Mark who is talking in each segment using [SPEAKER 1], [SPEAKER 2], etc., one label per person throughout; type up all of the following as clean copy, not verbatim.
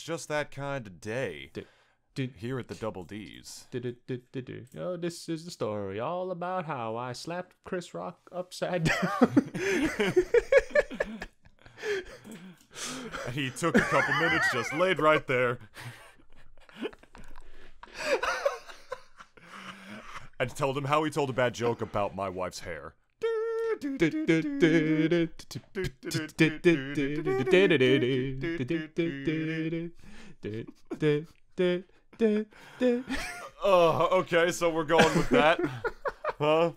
[SPEAKER 1] just that kind of day. Here at the Double D's.
[SPEAKER 2] Oh, this is the story all about how I slapped Chris Rock upside down.
[SPEAKER 1] And he took a couple minutes, just laid right there. And told him how he told a bad joke about my wife's hair. Okay, so we're going with that. Huh?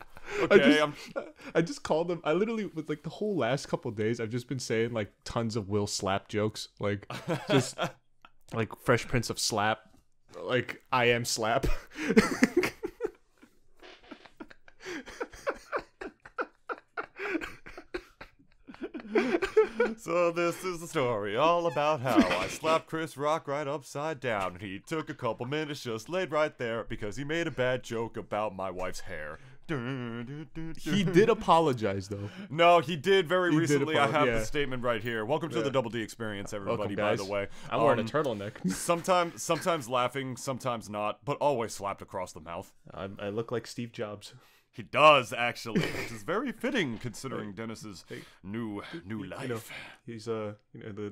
[SPEAKER 1] Okay,
[SPEAKER 2] I just called him. I literally, with like the whole last couple days, I've just been saying like tons of Will Slap jokes, like just like Fresh Prince of Slap, like I am Slap.
[SPEAKER 1] So this is the story all about how I slapped Chris Rock right upside down. And he took a couple minutes, just laid right there because he made a bad joke about my wife's hair.
[SPEAKER 2] He did apologize though.
[SPEAKER 1] No, he did very recently. I have
[SPEAKER 2] yeah.
[SPEAKER 1] the statement right here. Welcome to the Double D experience, everybody.
[SPEAKER 2] Welcome, guys.
[SPEAKER 1] By the way,
[SPEAKER 2] I'm wearing a turtleneck.
[SPEAKER 1] sometimes laughing, sometimes not, but always slapped across the mouth.
[SPEAKER 2] I look like Steve Jobs.
[SPEAKER 1] He does actually, which is very fitting considering Dennis's new life.
[SPEAKER 2] You know, he's the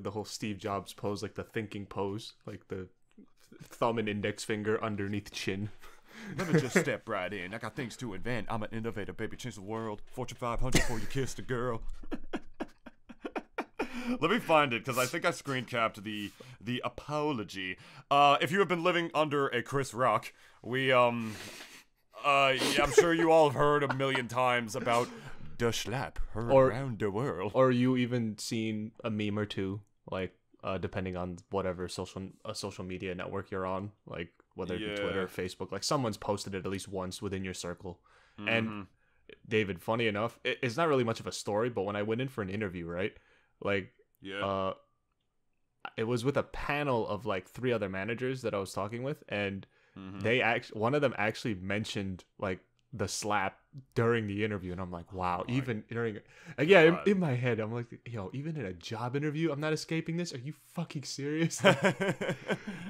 [SPEAKER 2] whole Steve Jobs pose, like the thinking pose, like the thumb and index finger underneath chin.
[SPEAKER 1] Let me just step right in. I got things to invent. I'm an innovator, baby. Change the world. Fortune 500 before you kissed a girl. Let me find it, because I think I screen capped the apology. If you have been living under a Chris Rock, yeah, I'm sure you all have heard a million times about the slap heard around the world.
[SPEAKER 2] Or you even seen a meme or two, like, depending on whatever social media network you're on, like, whether it be Twitter or Facebook, like someone's posted it at least once within your circle. Mm-hmm. And David, funny enough, it's not really much of a story, but when I went in for an interview, right, like, it was with a panel of like 3 other managers that I was talking with, and one of them actually mentioned like the slap during the interview, and I'm like, wow, even during, like, yeah, in my head, I'm like, yo, even in a job interview, I'm not escaping this. Are you fucking serious?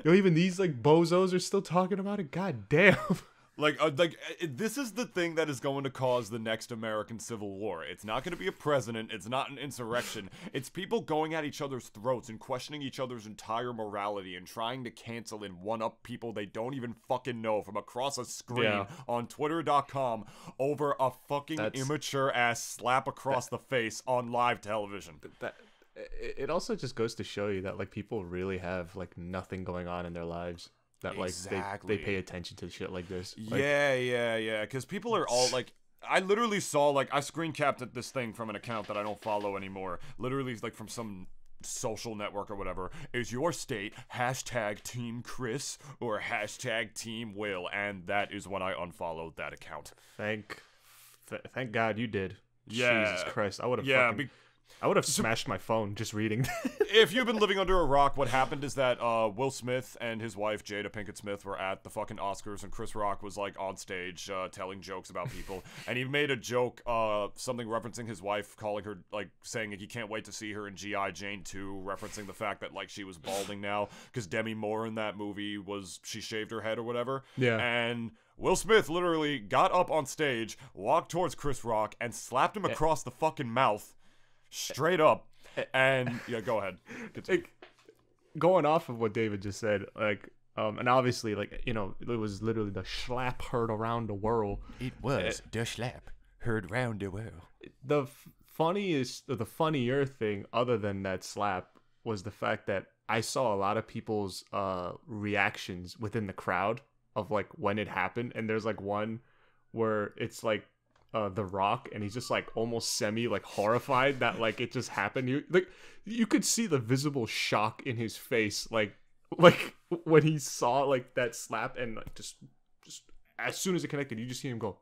[SPEAKER 2] Yo, even these like bozos are still talking about it. God damn.
[SPEAKER 1] This is the thing that is going to cause the next American Civil War. It's not going to be a president. It's not an insurrection. It's people going at each other's throats and questioning each other's entire morality and trying to cancel and one-up people they don't even fucking know from across a screen on Twitter.com over a fucking immature-ass slap across the face on live television.
[SPEAKER 2] It also just goes to show you that like people really have like nothing going on in their lives. That like they pay attention to shit like this. Like,
[SPEAKER 1] yeah. Because people are all like, I literally saw like I screen capped this thing from an account that I don't follow anymore. Literally like from some social network or whatever. Is your state #Team Chris or #Team Will? And that is when I unfollowed that account.
[SPEAKER 2] Thank God you did.
[SPEAKER 1] Yeah.
[SPEAKER 2] Jesus Christ, I would have. I would have smashed my phone just reading.
[SPEAKER 1] If you've been living under a rock, what happened is that Will Smith and his wife, Jada Pinkett Smith, were at the fucking Oscars, and Chris Rock was, like, on stage telling jokes about people. And he made a joke, something referencing his wife, calling her, like, saying he can't wait to see her in G.I. Jane 2, referencing the fact that, like, she was balding now, because Demi Moore in that movie she shaved her head or whatever.
[SPEAKER 2] Yeah.
[SPEAKER 1] And Will Smith literally got up on stage, walked towards Chris Rock, and slapped him across the fucking mouth. Straight up. And yeah, go ahead.
[SPEAKER 2] Going off of what David just said, like, and obviously, like, you know, it was literally the slap heard around the world.
[SPEAKER 1] It was the slap heard around the world.
[SPEAKER 2] The funnier thing, other than that slap, was the fact that I saw a lot of people's reactions within the crowd of like when it happened, and there's like one where it's like The Rock, and he's just like almost semi like horrified that like it just happened. You could see the visible shock in his face, like when he saw like that slap, and like just as soon as it connected, you just see him go.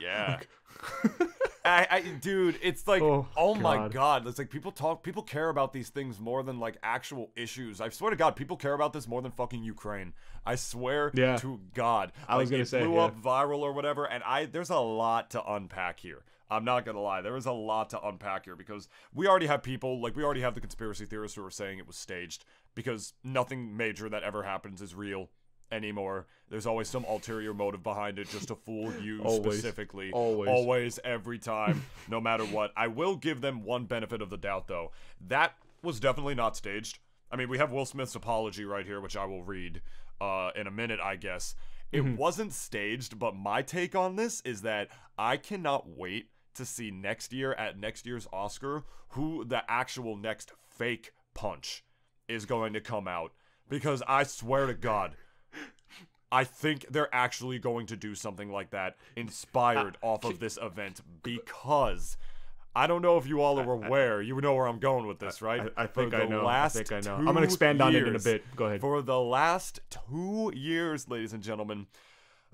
[SPEAKER 1] Yeah. Dude, it's like, oh my god, it's like people care about these things more than like actual issues. I swear to God, people care about this more than fucking Ukraine. I swear to God.
[SPEAKER 2] I was gonna say,
[SPEAKER 1] blew up viral or whatever, and there's a lot to unpack here. I'm not gonna lie, there is a lot to unpack here, because we already have the conspiracy theorists who are saying it was staged. because nothing major that ever happens is real anymore. There's always some ulterior motive behind it just to fool you specifically. Always, every time, no matter what. I will give them one benefit of the doubt, though. That was definitely not staged. I mean, we have Will Smith's apology right here, which I will read in a minute, I guess. It wasn't staged, but my take on this is that I cannot wait to see next year at next year's Oscar who the actual next fake punch is going to come out. Because I swear to God, I think they're actually going to do something like that inspired off of this event, because I don't know if you all are aware. You know where I'm going with this, right?
[SPEAKER 2] I think I know. I'm going
[SPEAKER 1] to
[SPEAKER 2] expand on it in a bit. Go ahead.
[SPEAKER 1] For the last 2 years, ladies and gentlemen,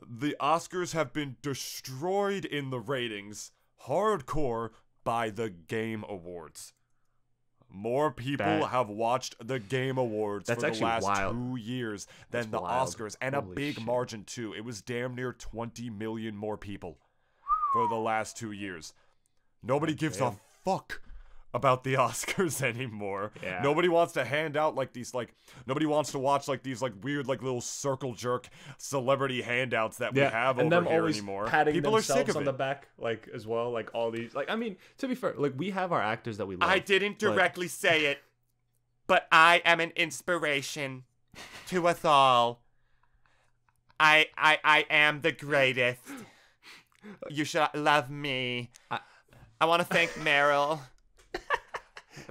[SPEAKER 1] the Oscars have been destroyed in the ratings hardcore by the Game Awards. More people have watched the Game Awards for the last 2 years than the Oscars, and a big margin too. It was damn near 20 million more people for the last 2 years. Nobody gives a fuck about the Oscars anymore. Yeah. Nobody wants to hand out like these, like, nobody wants to watch like these like weird like little circle jerk celebrity handouts that we have
[SPEAKER 2] and
[SPEAKER 1] over
[SPEAKER 2] them
[SPEAKER 1] here
[SPEAKER 2] always
[SPEAKER 1] anymore.
[SPEAKER 2] Patting
[SPEAKER 1] People are sick of
[SPEAKER 2] on
[SPEAKER 1] it.
[SPEAKER 2] the back, like, as well, like all these, like, I mean, to be fair, like, we have our actors that we love.
[SPEAKER 1] I didn't directly say it, but I am an inspiration to us all. I am the greatest. You should love me. I want to thank Meryl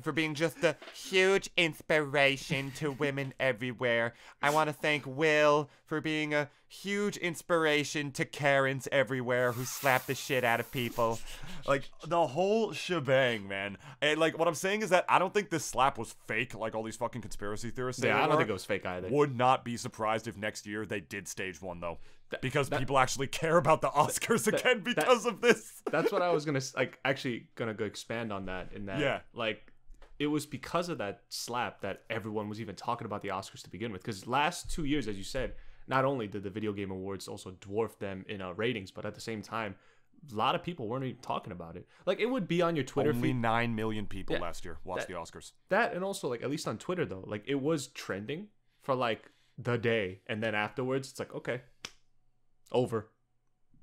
[SPEAKER 1] for being just a huge inspiration to women everywhere. I want to thank Will for being a huge inspiration to Karens everywhere who slap the shit out of people. Like, the whole shebang, man. And, like, what I'm saying is that I don't think this slap was fake, like all these fucking conspiracy theorists say.
[SPEAKER 2] Yeah, I don't think it was fake either.
[SPEAKER 1] Would not be surprised if next year they did stage one, though. Because people actually care about the Oscars again because of this.
[SPEAKER 2] That's what I was gonna go expand on that. In that, like, it was because of that slap that everyone was even talking about the Oscars to begin with. Because last 2 years, as you said, not only did the Video Game Awards also dwarf them in ratings, but at the same time, a lot of people weren't even talking about it. Like, it would be on your Twitter feed.
[SPEAKER 1] Only 9 million people last year watched the Oscars.
[SPEAKER 2] That, and also, like, at least on Twitter though, like, it was trending for like the day, and then afterwards, it's like, okay, over,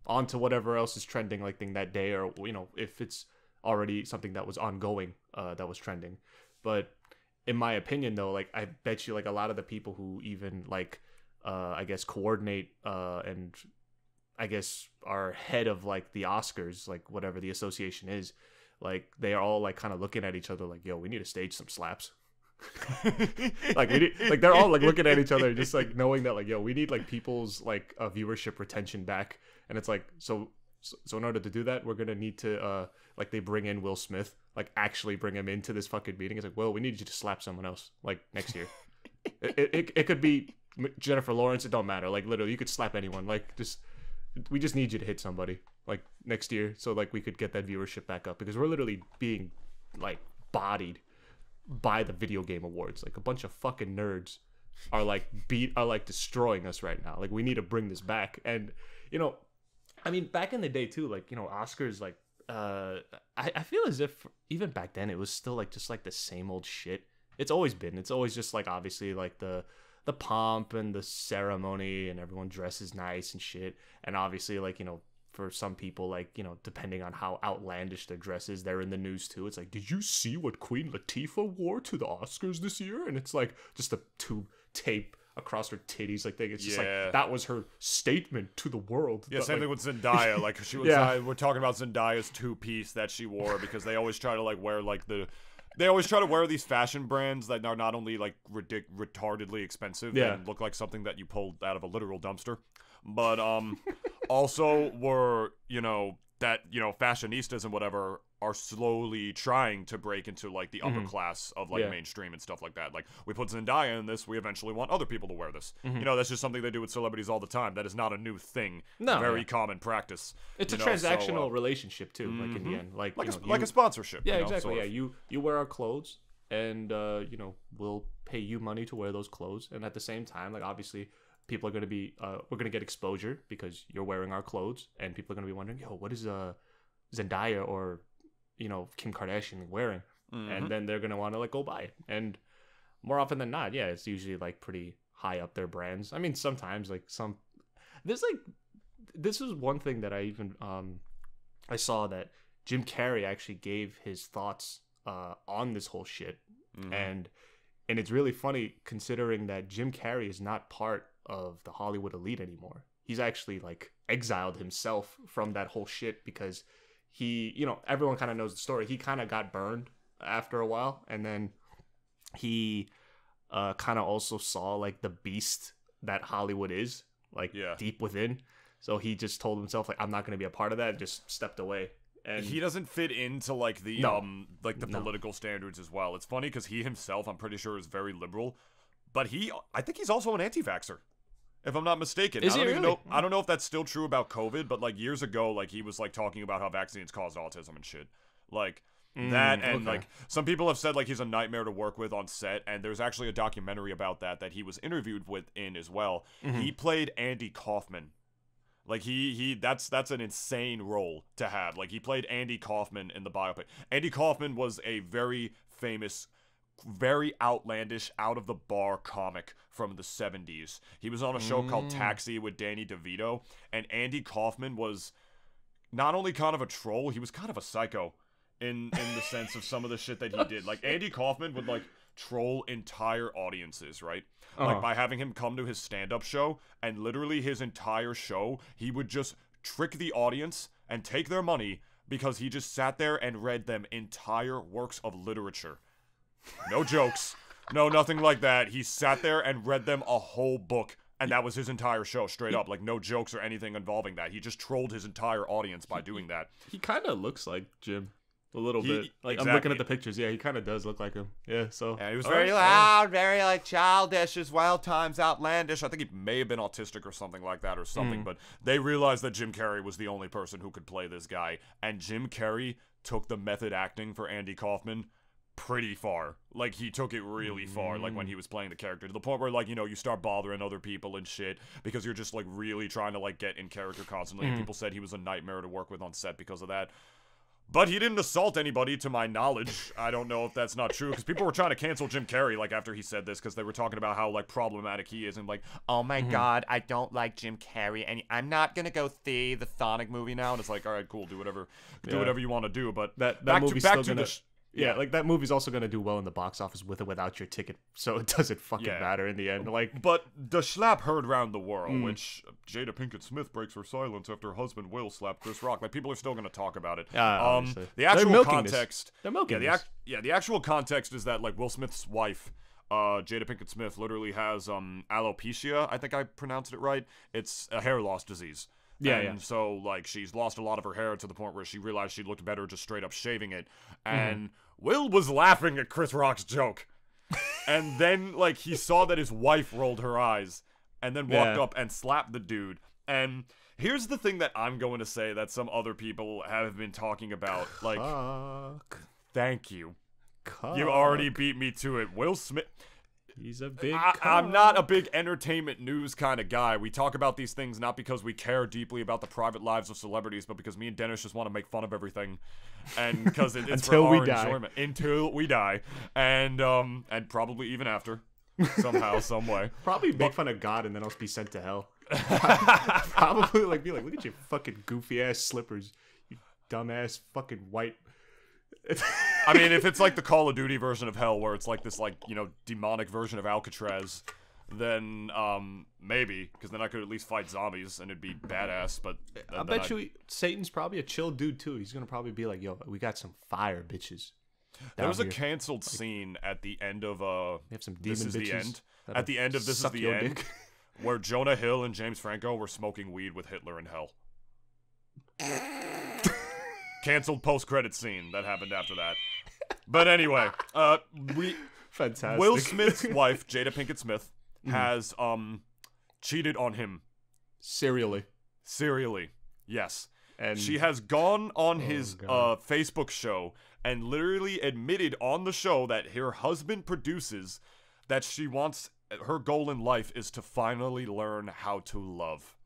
[SPEAKER 2] on to whatever else is trending like thing that day, or, you know, if it's already something that was ongoing that was trending. But in my opinion though, like, I bet you like a lot of the people who even like I guess coordinate and I guess are head of like the Oscars, like whatever the association is, like they are all like kind of looking at each other like, yo, we need to stage some slaps. Like, we need, like, they're all like looking at each other just like knowing that like, yo, we need like people's like viewership retention back. And it's like, so in order to do that, we're gonna need to like, they bring in Will Smith, like actually bring him into this fucking meeting. It's like, well, we need you to slap someone else like next year. it could be Jennifer Lawrence, it don't matter, like literally you could slap anyone, like we just need you to hit somebody like next year, so like we could get that viewership back up, because we're literally being like bodied by the Video Game Awards. Like, a bunch of fucking nerds are like destroying us right now. Like, we need to bring this back. And, you know, I mean, back in the day too, like, you know, Oscars, like I feel as if even back then it was still like just like the same old shit. It's always just like, obviously, like the pomp and the ceremony, and everyone dresses nice and shit. And obviously, like, you know, for some people, like, you know, depending on how outlandish their dress is, they're in the news too. It's like, did you see what Queen Latifah wore to the Oscars this year? And it's like just a tube tape across her titties, like thing. It's just like, that was her statement to the world.
[SPEAKER 1] Yeah,
[SPEAKER 2] but,
[SPEAKER 1] same
[SPEAKER 2] like,
[SPEAKER 1] thing with Zendaya. Like, she was. We're talking about Zendaya's two-piece that she wore, because they always try to like wear like they always try to wear these fashion brands that are not only like retardedly expensive and look like something that you pulled out of a literal dumpster, but also were, you know, that, you know, fashionistas and whatever are slowly trying to break into like the upper class of like mainstream and stuff like that. Like, we put Zendaya in this, we eventually want other people to wear this. You know, that's just something they do with celebrities all the time. That is not a new thing. No, very common practice.
[SPEAKER 2] It's a transactional relationship too. Like, in the end, like
[SPEAKER 1] a sponsorship.
[SPEAKER 2] Yeah,
[SPEAKER 1] you know,
[SPEAKER 2] exactly. Sort of. Yeah, you wear our clothes, and you know, we'll pay you money to wear those clothes. And at the same time, like, obviously, people are going to be we're going to get exposure because you're wearing our clothes, and people are going to be wondering, yo, what is Zendaya or, you know, Kim Kardashian wearing? And then they're going to want to like go buy it. And more often than not, yeah, it's usually like pretty high up their brands. I mean, sometimes like there's like this is one thing that I even I saw that Jim Carrey actually gave his thoughts on this whole shit, and it's really funny considering that Jim Carrey is not part of the Hollywood elite anymore. He's actually like exiled himself from that whole shit because he, everyone kind of knows the story. He kind of got burned after a while, and then he kind of also saw like the beast that Hollywood is, like deep within. So he just told himself like, I'm not going to be a part of that, and just stepped away. And
[SPEAKER 1] he doesn't fit into like the political standards as well. It's funny because he himself, I'm pretty sure, is very liberal, but I think he's also an anti-vaxxer, if I'm not mistaken.
[SPEAKER 2] Is
[SPEAKER 1] I don't
[SPEAKER 2] he
[SPEAKER 1] even
[SPEAKER 2] really?
[SPEAKER 1] know. I don't know if that's still true about COVID, but like years ago, like he was like talking about how vaccines caused autism and shit, like that. And like some people have said like he's a nightmare to work with on set. And there's actually a documentary about that he was interviewed in as well. He played Andy Kaufman. Like that's an insane role to have. Like he played Andy Kaufman in the biopic. Andy Kaufman was a very famous, very outlandish, out of the bar comic from the 70s. He was on a show called Taxi with Danny DeVito, and Andy Kaufman was not only kind of a troll, he was kind of a psycho in the sense of some of the shit that he did. Like Andy Kaufman would like troll entire audiences, right? Like by having him come to his stand-up show, and literally his entire show, he would just trick the audience and take their money because he just sat there and read them entire works of literature. No jokes. No, nothing like that. He sat there and read them a whole book, and that was his entire show, straight up. Like, no jokes or anything involving that. He just trolled his entire audience by doing that.
[SPEAKER 2] He kind of looks like Jim. A little bit. Like,
[SPEAKER 1] exactly.
[SPEAKER 2] I'm looking at the pictures. Yeah, he kind of does look like him. Yeah, so.
[SPEAKER 1] Yeah, he was very loud, very, like, childish, as wild times, outlandish. I think he may have been autistic or something like that or something, but they realized that Jim Carrey was the only person who could play this guy, and Jim Carrey took the method acting for Andy Kaufman pretty far. Like, he took it really far, like, when he was playing the character, to the point where, like, you start bothering other people and shit, because you're just, like, really trying to, like, get in character constantly, and people said he was a nightmare to work with on set because of that. But he didn't assault anybody, to my knowledge. I don't know if that's not true, because people were trying to cancel Jim Carrey, like, after he said this, because they were talking about how, like, problematic he is, and like, oh my god, I don't like Jim Carrey, and I'm not gonna go see the Sonic movie now, and it's like, alright, cool, do whatever you want to do, but
[SPEAKER 2] that movie's still gonna... Yeah, like that movie's also gonna do well in the box office with or without your ticket, so it doesn't fucking matter in the end. Like,
[SPEAKER 1] but the slap heard round the world, which Jada Pinkett Smith breaks her silence after her husband Will slapped Chris Rock. Like, people are still gonna talk about it. The actual context,
[SPEAKER 2] they're milking
[SPEAKER 1] the actual context is that like Will Smith's wife, Jada Pinkett Smith, literally has alopecia. I think I pronounced it right. It's a hair loss disease. And so, like, she's lost a lot of her hair to the point where she realized she looked better just straight up shaving it. And Will was laughing at Chris Rock's joke. And then, like, he saw that his wife rolled her eyes and then walked up and slapped the dude. And here's the thing that I'm going to say that some other people have been talking about. Like, thank you. You already beat me to it. Will Smith...
[SPEAKER 2] He's a big
[SPEAKER 1] I'm not a big entertainment news kind of guy. We talk about these things not because we care deeply about the private lives of celebrities, but because me and Dennis just want to make fun of everything, and because it's
[SPEAKER 2] until
[SPEAKER 1] for
[SPEAKER 2] we
[SPEAKER 1] our
[SPEAKER 2] die.
[SPEAKER 1] Enjoyment. Until we die, and probably even after, somehow, some way.
[SPEAKER 2] Probably make fun of God and then I'll be sent to hell. Probably like be like, look at your fucking goofy ass slippers, you dumbass fucking white.
[SPEAKER 1] I mean, if it's like the Call of Duty version of hell, where it's like this, like, demonic version of Alcatraz, then maybe, because then I could at least fight zombies and it'd be badass. But
[SPEAKER 2] I bet you Satan's probably a chill dude too. He's gonna probably be like, "Yo, we got some fire, bitches."
[SPEAKER 1] There was a canceled scene at the end of
[SPEAKER 2] we have some demon
[SPEAKER 1] This Is the
[SPEAKER 2] bitches
[SPEAKER 1] End. At the end of This Is the End, where Jonah Hill and James Franco were smoking weed with Hitler in hell. Canceled post-credit scene that happened after that. But anyway,
[SPEAKER 2] fantastic.
[SPEAKER 1] Will Smith's wife, Jada Pinkett Smith, has cheated on him.
[SPEAKER 2] Serially,
[SPEAKER 1] yes.
[SPEAKER 2] And
[SPEAKER 1] she has gone on his Facebook show and literally admitted on the show that her husband produces, that she wants, her goal in life is to finally learn how to love.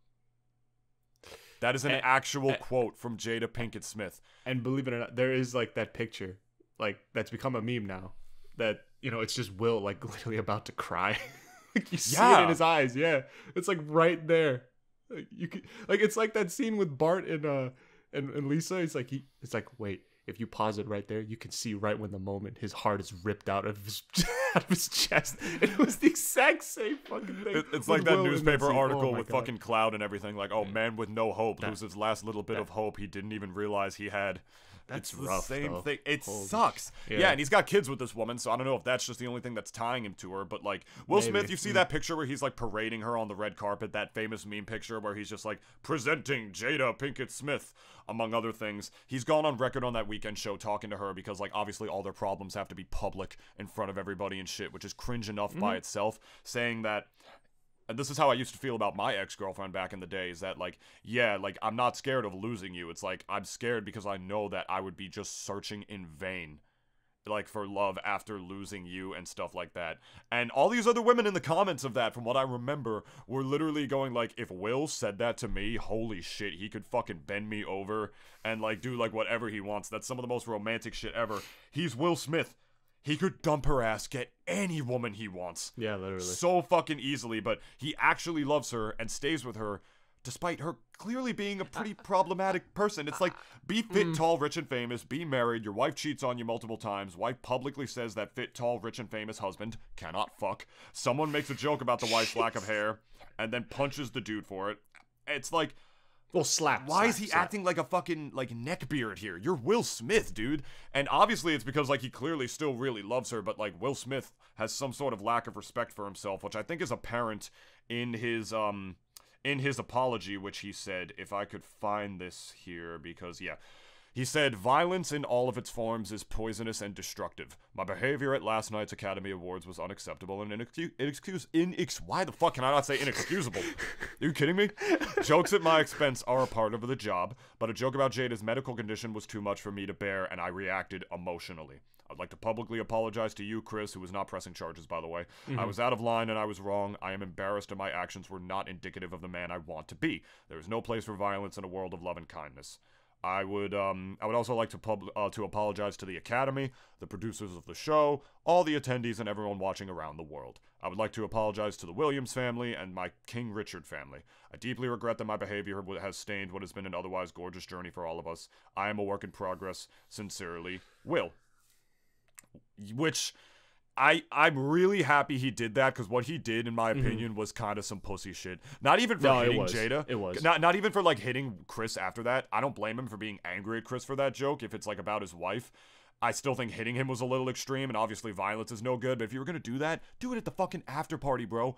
[SPEAKER 1] That is an actual quote from Jada Pinkett Smith.
[SPEAKER 2] And believe it or not, there is like that picture, like that's become a meme now. That it's just Will like literally about to cry. Like you see it
[SPEAKER 1] Yeah.
[SPEAKER 2] in his eyes. Yeah, it's like right there. Like, you could like it's like that scene with Bart and Lisa. It's like wait. If you pause it right there, you can see right when the moment his heart is ripped out of his out of his chest. It was the exact same fucking thing.
[SPEAKER 1] It's like that
[SPEAKER 2] Will in
[SPEAKER 1] newspaper
[SPEAKER 2] scene.
[SPEAKER 1] article
[SPEAKER 2] Oh my
[SPEAKER 1] with
[SPEAKER 2] God.
[SPEAKER 1] fucking Cloud and everything. Like, oh, man with no hope loses last little bit of hope he didn't even realize he had.
[SPEAKER 2] That's
[SPEAKER 1] It's the
[SPEAKER 2] rough,
[SPEAKER 1] same
[SPEAKER 2] though.
[SPEAKER 1] thing. It
[SPEAKER 2] Holy
[SPEAKER 1] sucks.
[SPEAKER 2] shit.
[SPEAKER 1] Yeah, and he's got kids with this woman, so I don't know if that's just the only thing that's tying him to her. But like Will
[SPEAKER 2] Maybe.
[SPEAKER 1] Smith, you see that picture where he's like parading her on the red carpet, that famous meme picture where he's just like presenting Jada Pinkett Smith, among other things. He's gone on record on that weekend show talking to her because like obviously all their problems have to be public in front of everybody and shit, which is cringe enough by itself, saying that. And this is how I used to feel about my ex-girlfriend back in the day, is that, like, yeah, like, I'm not scared of losing you. It's like, I'm scared because I know that I would be just searching in vain, like, for love after losing you and stuff like that. And all these other women in the comments of that, from what I remember, were literally going, like, if Will said that to me, holy shit, he could fucking bend me over and, like, do, like, whatever he wants. That's some of the most romantic shit ever. He's Will Smith. He could dump her ass, get any woman he wants.
[SPEAKER 2] Yeah, literally.
[SPEAKER 1] So fucking easily, but he actually loves her and stays with her despite her clearly being a pretty problematic person. It's like, be fit, tall, rich, and famous, be married, your wife cheats on you multiple times, wife publicly says that fit, tall, rich, and famous husband cannot fuck. Someone makes a joke about the wife's lack of hair and then punches the dude for it. It's like,
[SPEAKER 2] Well, slap.
[SPEAKER 1] why is he acting like a fucking, like, neckbeard here? You're Will Smith, dude. And obviously it's because, like, he clearly still really loves her, but, like, Will Smith has some sort of lack of respect for himself, which I think is apparent in his apology, which he said, if I could find this here, because, yeah. He said, violence in all of its forms is poisonous and destructive. My behavior at last night's Academy Awards was unacceptable and why the fuck can I not say inexcusable? Are you kidding me? Jokes at my expense are a part of the job, but a joke about Jada's medical condition was too much for me to bear, and I reacted emotionally. I'd like to publicly apologize to you, Chris, who was not pressing charges, by the way. I was out of line and I was wrong. I am embarrassed and my actions were not indicative of the man I want to be. There is no place for violence in a world of love and kindness. I would also like to apologize to the Academy, the producers of the show, all the attendees, and everyone watching around the world. I would like to apologize to the Williams family and my King Richard family. I deeply regret that my behavior has stained what has been an otherwise gorgeous journey for all of us. I am a work in progress. Sincerely, Will. Which, I'm really happy he did that, because what he did, in my opinion, was kind of some pussy shit. Not even for hitting Jada.
[SPEAKER 2] It was.
[SPEAKER 1] Not even for, like, hitting Chris after that. I don't blame him for being angry at Chris for that joke, if it's, like, about his wife. I still think hitting him was a little extreme, and obviously violence is no good, but if you were gonna do that, do it at the fucking after party, bro.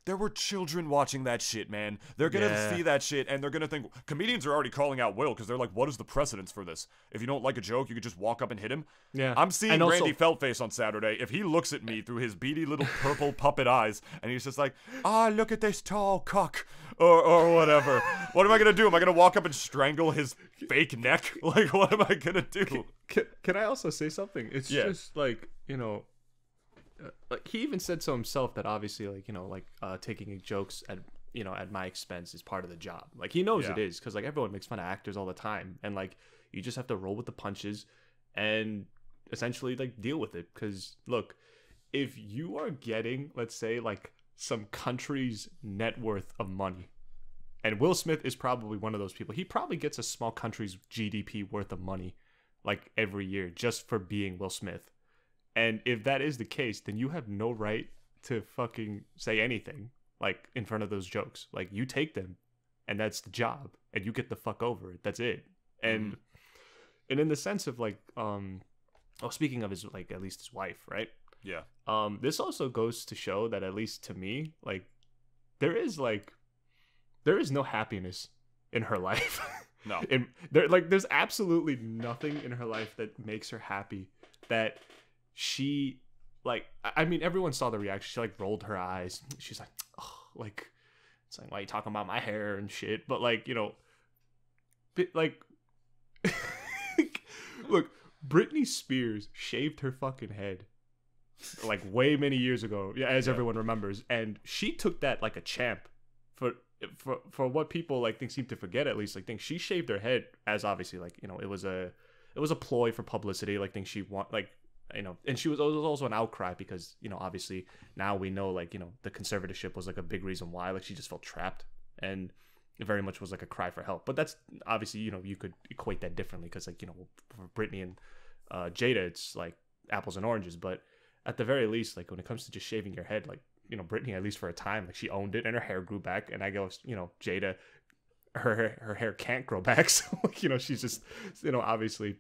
[SPEAKER 1] There were children watching that shit, man. They're gonna see that shit, and they're gonna think... Comedians are already calling out Will, because they're like, what is the precedence for this? If you don't like a joke, you could just walk up and hit him?
[SPEAKER 2] Yeah.
[SPEAKER 1] I'm seeing
[SPEAKER 2] And also-
[SPEAKER 1] Randy Feltface on Saturday. If he looks at me through his beady little purple puppet eyes, and he's just like, look at this tall cock, or whatever. What am I gonna do? Am I gonna walk up and strangle his fake neck? Like, what am I gonna do?
[SPEAKER 2] Can I also say something? It's just like, like he even said so himself that obviously, like, taking jokes at my expense is part of the job. Like, he knows it is, because like everyone makes fun of actors all the time, and like you just have to roll with the punches and essentially like deal with it. Because look, if you are getting, let's say, like some country's net worth of money, and Will Smith is probably one of those people, he probably gets a small country's GDP worth of money like every year just for being Will Smith. And if that is the case, then you have no right to fucking say anything, like, in front of those jokes. Like, you take them, and that's the job, and you get the fuck over it. That's it. And and in the sense of, like, speaking of his, like, at least his wife, right?
[SPEAKER 1] Yeah.
[SPEAKER 2] This also goes to show that, at least to me, like, there is no happiness in her life.
[SPEAKER 1] No.
[SPEAKER 2] There's absolutely nothing in her life that makes her happy, that she, like, I mean, everyone saw the reaction. She like rolled her eyes. She's like, oh, like, it's like, why are you talking about my hair and shit? But like, like, look, Britney Spears shaved her fucking head like way many years ago, as everyone remembers, and she took that like a champ. For what people like think seem to forget, at least, like, think she shaved her head as obviously, like, it was a ploy for publicity. Like, think she and it was also an outcry because, obviously now we know, like, the conservatorship was like a big reason why, like, she just felt trapped, and it very much was like a cry for help. But that's obviously, you could equate that differently because, like, for Britney and Jada, it's like apples and oranges. But at the very least, like, when it comes to just shaving your head, like, Britney, at least for a time, like, she owned it and her hair grew back. And I go, Jada, her hair can't grow back. So, like, she's just, obviously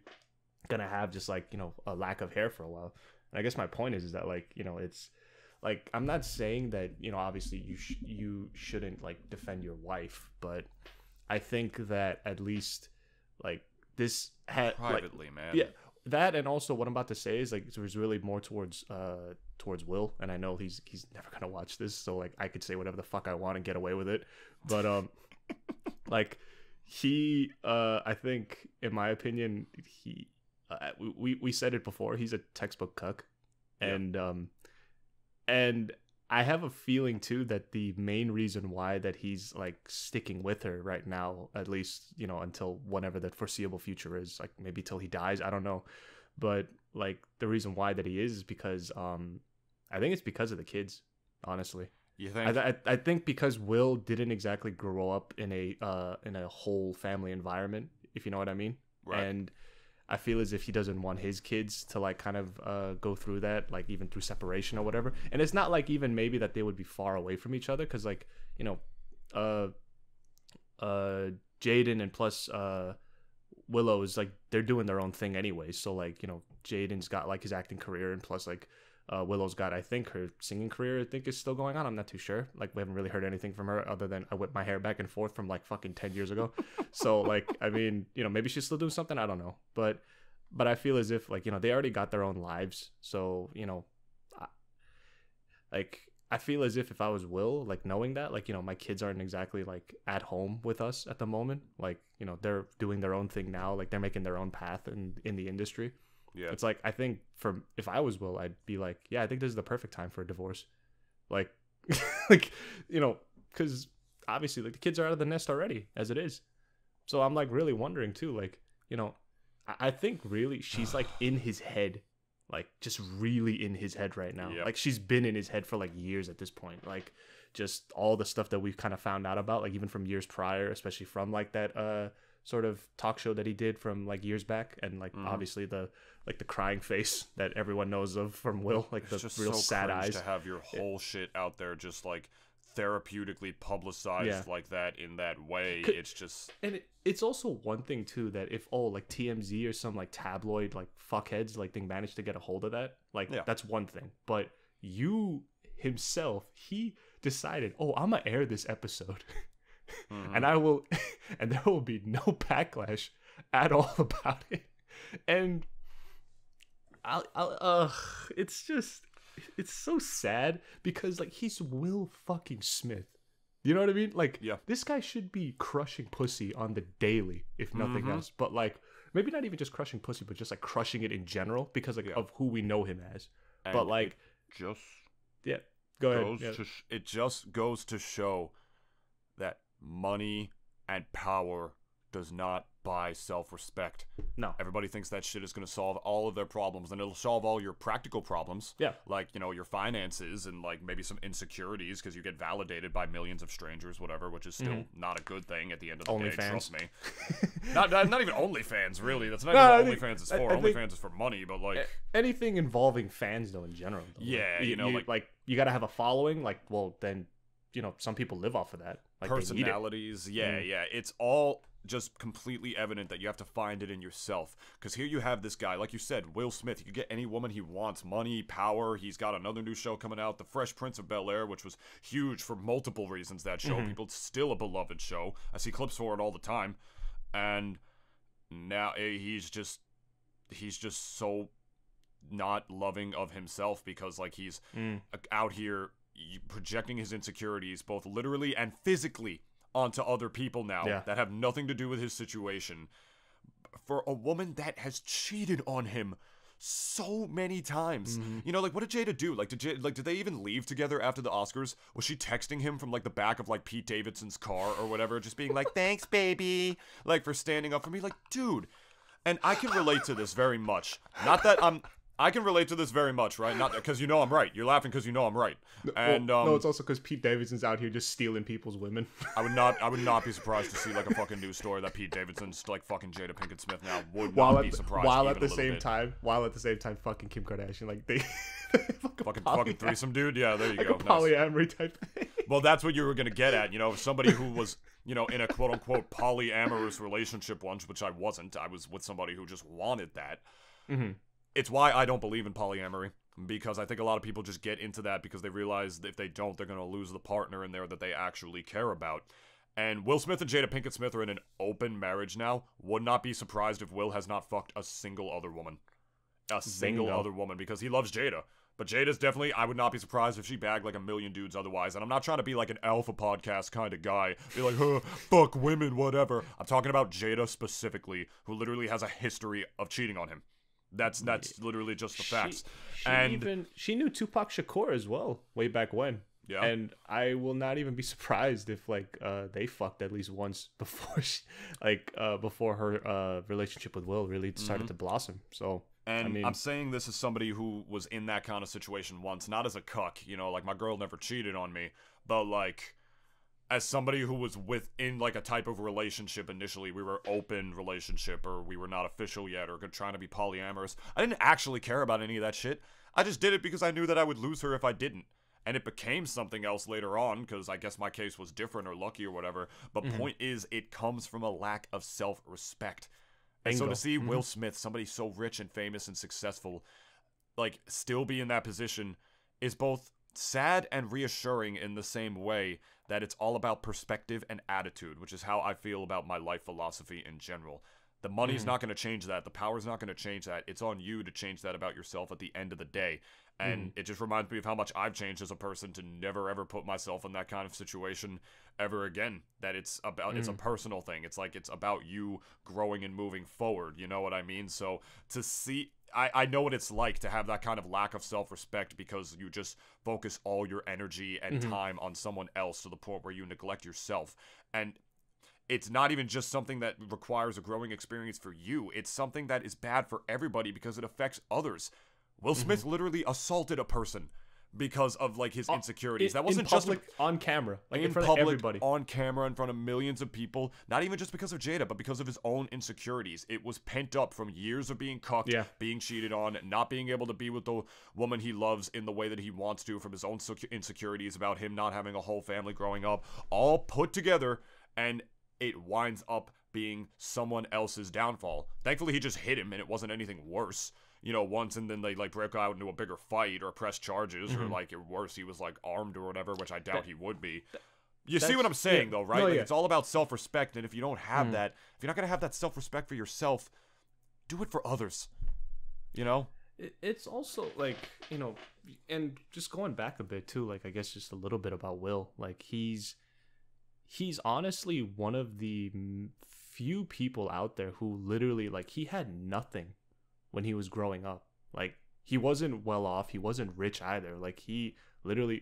[SPEAKER 2] gonna have just, like, a lack of hair for a while. And I guess my point is that, like, it's like, I'm not saying that, obviously you shouldn't, like, defend your wife, but I think that at least, like, this had
[SPEAKER 1] privately,
[SPEAKER 2] like,
[SPEAKER 1] man.
[SPEAKER 2] Yeah, that, and also what I'm about to say is, like, it was really more towards Will, and I know he's never gonna watch this, so, like, I could say whatever the fuck I want and get away with it, but like, he I think, in my opinion, he we said it before, he's a textbook cuck, and and I have a feeling too that the main reason why that he's, like, sticking with her right now, at least, until whenever the foreseeable future is, like, maybe till he dies, I don't know, but, like, the reason why that he is because I think it's because of the kids, honestly.
[SPEAKER 1] You think?
[SPEAKER 2] I think because Will didn't exactly grow up in a whole family environment, if you know what I mean,
[SPEAKER 1] Right.
[SPEAKER 2] and I feel as if he doesn't want his kids to, like, kind of go through that, like, even through separation or whatever. And it's not like even maybe that they would be far away from each other, because, like, Jaden and plus Willow is, like, they're doing their own thing anyway. So, like, Jaden's got, like, his acting career, and plus, like, Willow's got, I think, her singing career, I think, is still going on. I'm not too sure. Like, we haven't really heard anything from her other than I whip my hair back and forth from, like, fucking 10 years ago. So, like, I mean, maybe she's still doing something. I don't know. But I feel as if, like, they already got their own lives. So, I feel as if I was Will, like, knowing that, like, my kids aren't exactly, like, at home with us at the moment. Like, they're doing their own thing now. Like, they're making their own path in the industry.
[SPEAKER 1] Yeah.
[SPEAKER 2] It's like, I think if I was Will, I'd be like, yeah, I think this is the perfect time for a divorce. Like, like, because obviously, like, the kids are out of the nest already as it is. So I'm, like, really wondering too, like, I think really she's, like, in his head, like, just really in his head right now.
[SPEAKER 1] Yep.
[SPEAKER 2] Like, she's been in his head for, like, years at this point. Like, just all the stuff that we've kind of found out about, like, even from years prior, especially from, like, that sort of talk show that he did from, like, years back, and, like, obviously the crying face that everyone knows of from Will, like,
[SPEAKER 1] it's
[SPEAKER 2] the
[SPEAKER 1] just
[SPEAKER 2] real
[SPEAKER 1] so
[SPEAKER 2] sad
[SPEAKER 1] cringe
[SPEAKER 2] eyes
[SPEAKER 1] to have your whole shit out there, just, like, therapeutically publicized like that in that way. It's just,
[SPEAKER 2] and it's also one thing too that if like TMZ or some, like, tabloid, like, fuckheads, like, they managed to get a hold of that, like, that's one thing. But you himself, he decided, I'm gonna air this episode. And I will, and there will be no backlash at all about it. And it's just, it's so sad because, like, he's Will fucking Smith. You know what I mean? Like, this guy should be crushing pussy on the daily, if nothing else. But, like, maybe not even just crushing pussy, but just, like, crushing it in general because, like, of who we know him as.
[SPEAKER 1] And
[SPEAKER 2] but, like,
[SPEAKER 1] just
[SPEAKER 2] go ahead.
[SPEAKER 1] It just goes to show that money and power does not buy self-respect.
[SPEAKER 2] No.
[SPEAKER 1] Everybody thinks that shit is going to solve all of their problems, and it'll solve all your practical problems.
[SPEAKER 2] Yeah.
[SPEAKER 1] Like, your finances and, like, maybe some insecurities because you get validated by millions of strangers, whatever, which is still not a good thing at the end of the day, trust me. not even OnlyFans, really. That's not even what OnlyFans is for. OnlyFans is for money, but, like,
[SPEAKER 2] anything involving fans, though, in general. Though.
[SPEAKER 1] Yeah,
[SPEAKER 2] like, you got to have a following. Like, well, then, some people live off of that. Like,
[SPEAKER 1] personalities. Yeah. It's all just completely evident that you have to find it in yourself, because here you have this guy, like you said, Will Smith. He could get any woman he wants, money, power. He's got another new show coming out, The Fresh Prince of Bel-Air, which was huge for multiple reasons. That show, people, still a beloved show. I see clips for it all the time, and now he's just so not loving of himself because, like, he's out here projecting his insecurities both literally and physically onto other people now that have nothing to do with his situation, for a woman that has cheated on him so many times. Like, what did Jada do? Like, did they even leave together after the Oscars? Was she texting him from, like, the back of, like, Pete Davidson's car or whatever, just being like, thanks, baby, like, for standing up for me? Like, dude. And I can relate to this very much. Not that I'm I can relate to this very much, right? Not because you know I'm right. You're laughing because you know I'm right. And
[SPEAKER 2] no, it's also because Pete Davidson's out here just stealing people's women.
[SPEAKER 1] I would not be surprised to see like a fucking news story that Pete Davidson's like fucking Jada Pinkett Smith now. Would not be surprised.
[SPEAKER 2] While at the same time, fucking Kim Kardashian, like they
[SPEAKER 1] fucking threesome dude. Yeah, there you
[SPEAKER 2] like
[SPEAKER 1] go.
[SPEAKER 2] A polyamory type thing.
[SPEAKER 1] Well, that's what you were gonna get at. You know, somebody who was in a quote unquote polyamorous relationship once, which I wasn't. I was with somebody who just wanted that.
[SPEAKER 2] Mm-hmm.
[SPEAKER 1] It's why I don't believe in polyamory, because I think a lot of people just get into that because they realize that if they don't, they're going to lose the partner in there that they actually care about. And Will Smith and Jada Pinkett Smith are in an open marriage now. Would not be surprised if Will has not fucked a single other woman. Other woman, because he loves Jada. But Jada's definitely, I would not be surprised if she bagged like a million dudes otherwise. And I'm not trying to be like an alpha podcast kind of guy. Be like, fuck women, whatever. I'm talking about Jada specifically, who literally has a history of cheating on him. That's literally just the facts.
[SPEAKER 2] She knew Tupac Shakur as well way back when.
[SPEAKER 1] Yeah.
[SPEAKER 2] And I will not even be surprised if like they fucked at least once before before her relationship with Will really started to blossom. So
[SPEAKER 1] and
[SPEAKER 2] I mean,
[SPEAKER 1] I'm saying this as somebody who was in that kind of situation once, not as a cuck, like my girl never cheated on me, but like as somebody who was within like a type of relationship initially. We were open relationship, or we were not official yet, or trying to be polyamorous. I didn't actually care about any of that shit. I just did it because I knew that I would lose her if I didn't. And it became something else later on, because I guess my case was different or lucky or whatever. But point is, it comes from a lack of self-respect. And so to see Will Smith, somebody so rich and famous and successful, like still be in that position is both sad and reassuring in the same way that it's all about perspective and attitude, which is how I feel about my life philosophy in general. The money's not going to change that. The power's not going to change that. It's on you to change that about yourself at the end of the day. And it just reminds me of how much I've changed as a person to never ever put myself in that kind of situation ever again. That it's about, it's a personal thing. It's like, it's about you growing and moving forward. You know what I mean? So to see, I know what it's like to have that kind of lack of self-respect, because you just focus all your energy and time on someone else to the point where you neglect yourself. And it's not even just something that requires a growing experience for you. It's something that is bad for everybody because it affects others. Will Smith literally assaulted a person because of like his insecurities. That wasn't just
[SPEAKER 2] on camera, like in front of everybody,
[SPEAKER 1] on camera, in front of millions of people. Not even just because of Jada, but because of his own insecurities. It was pent up from years of being cucked, being cheated on, not being able to be with the woman he loves in the way that he wants to, from his own insecurities about him not having a whole family growing up, all put together, and it winds up being someone else's downfall. Thankfully, he just hit him, and it wasn't anything worse. Once, and then they like broke out into a bigger fight or press charges, or like worse, he was like armed or whatever, which I doubt he would be. You see what I'm saying, though, right?
[SPEAKER 2] No,
[SPEAKER 1] like, it's all about self-respect, and if you don't have that, if you're not gonna have that self-respect for yourself, do it for others.
[SPEAKER 2] It's also like, and just going back a bit too, like I guess just a little bit about Will. Like he's honestly one of the few people out there who literally, like, he had nothing when he was growing up. Like, he wasn't well off, he wasn't rich either. Like, he literally,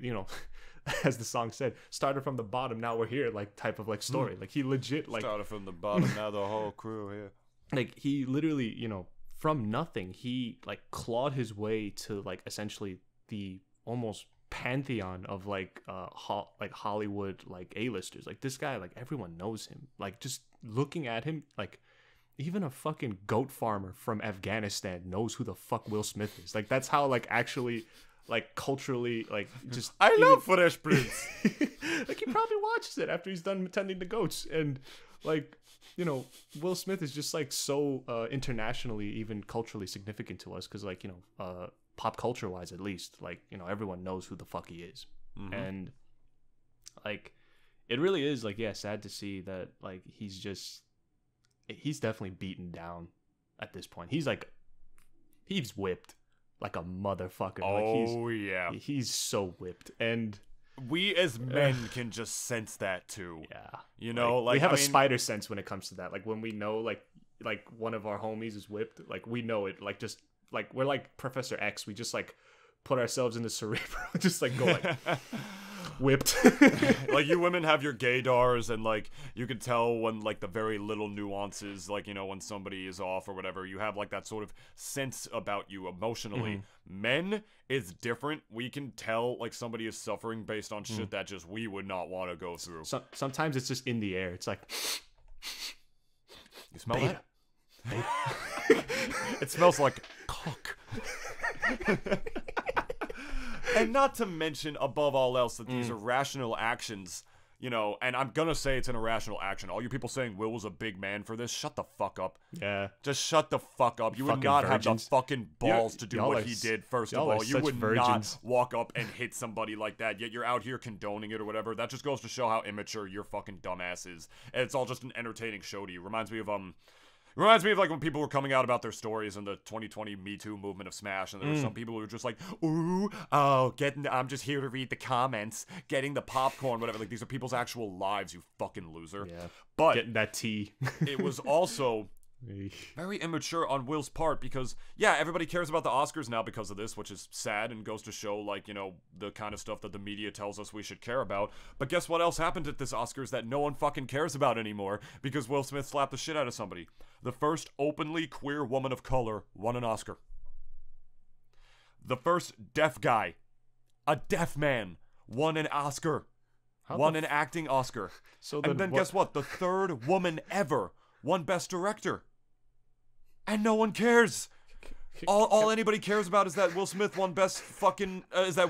[SPEAKER 2] as the song said, started from the bottom, now we're here, like, type of like story. Like, he legit, like,
[SPEAKER 1] started from the bottom, now the whole crew here.
[SPEAKER 2] Like, he literally, from nothing, he like clawed his way to like essentially the almost pantheon of like Hollywood like A-listers. Like, this guy, like, everyone knows him. Like, just looking at him, like, even a fucking goat farmer from Afghanistan knows who the fuck Will Smith is. Like, that's how, like, actually, like, culturally, like, just...
[SPEAKER 1] I love Fresh Prince!
[SPEAKER 2] Like, he probably watches it after he's done tending to goats. And, like, Will Smith is just, like, so internationally, even culturally significant to us. Because, like, pop culture-wise, at least, like, everyone knows who the fuck he is. And, like, it really is, like, yeah, sad to see that, like, he's definitely beaten down at this point. He's whipped like a motherfucker.
[SPEAKER 1] Oh,
[SPEAKER 2] like he's so whipped, and
[SPEAKER 1] we as men can just sense that too.
[SPEAKER 2] Yeah,
[SPEAKER 1] like
[SPEAKER 2] we have a spider sense when it comes to that. Like, when we know like one of our homies is whipped, like, we know it. Like, just like we're like Professor X. We just like put ourselves in the cerebral, just like go like whipped.
[SPEAKER 1] Like, you women have your gaydars, and like you can tell when like the very little nuances, like, you know, when somebody is off or whatever, you have like that sort of sense about you emotionally. Men is different. We can tell like somebody is suffering based on shit that just we would not want to go through.
[SPEAKER 2] Sometimes it's just in the air. It's like,
[SPEAKER 1] you smell that? It smells like cock. And not to mention, above all else, that these irrational actions, you know, and I'm gonna say it's an irrational action. All you people saying Will was a big man for this, shut the fuck up.
[SPEAKER 2] Yeah.
[SPEAKER 1] Just shut the fuck up. You would not have the fucking balls to do what he did, first of all. You would not walk up and hit somebody like that, yet you're out here condoning it or whatever. That just goes to show how immature your fucking dumbass is. And it's all just an entertaining show to you. Reminds me of like when people were coming out about their stories in the 2020 Me Too movement of Smash, and there were some people who were just like, ooh, oh, I'm just here to read the comments, getting the popcorn, whatever. Like, these are people's actual lives, you fucking loser.
[SPEAKER 2] Yeah.
[SPEAKER 1] But
[SPEAKER 2] getting that tea.
[SPEAKER 1] It was also very immature on Will's part, because, yeah, everybody cares about the Oscars now because of this, which is sad and goes to show, like, you know, the kind of stuff that the media tells us we should care about. But guess what else happened at this Oscars that no one fucking cares about anymore, because Will Smith slapped the shit out of somebody. The first openly queer woman of color won an Oscar. The first deaf guy, a deaf man, won an Oscar. Won an acting Oscar. And then guess what? The third woman ever won Best Director. And no one cares. All anybody cares about is that Will Smith won Best fucking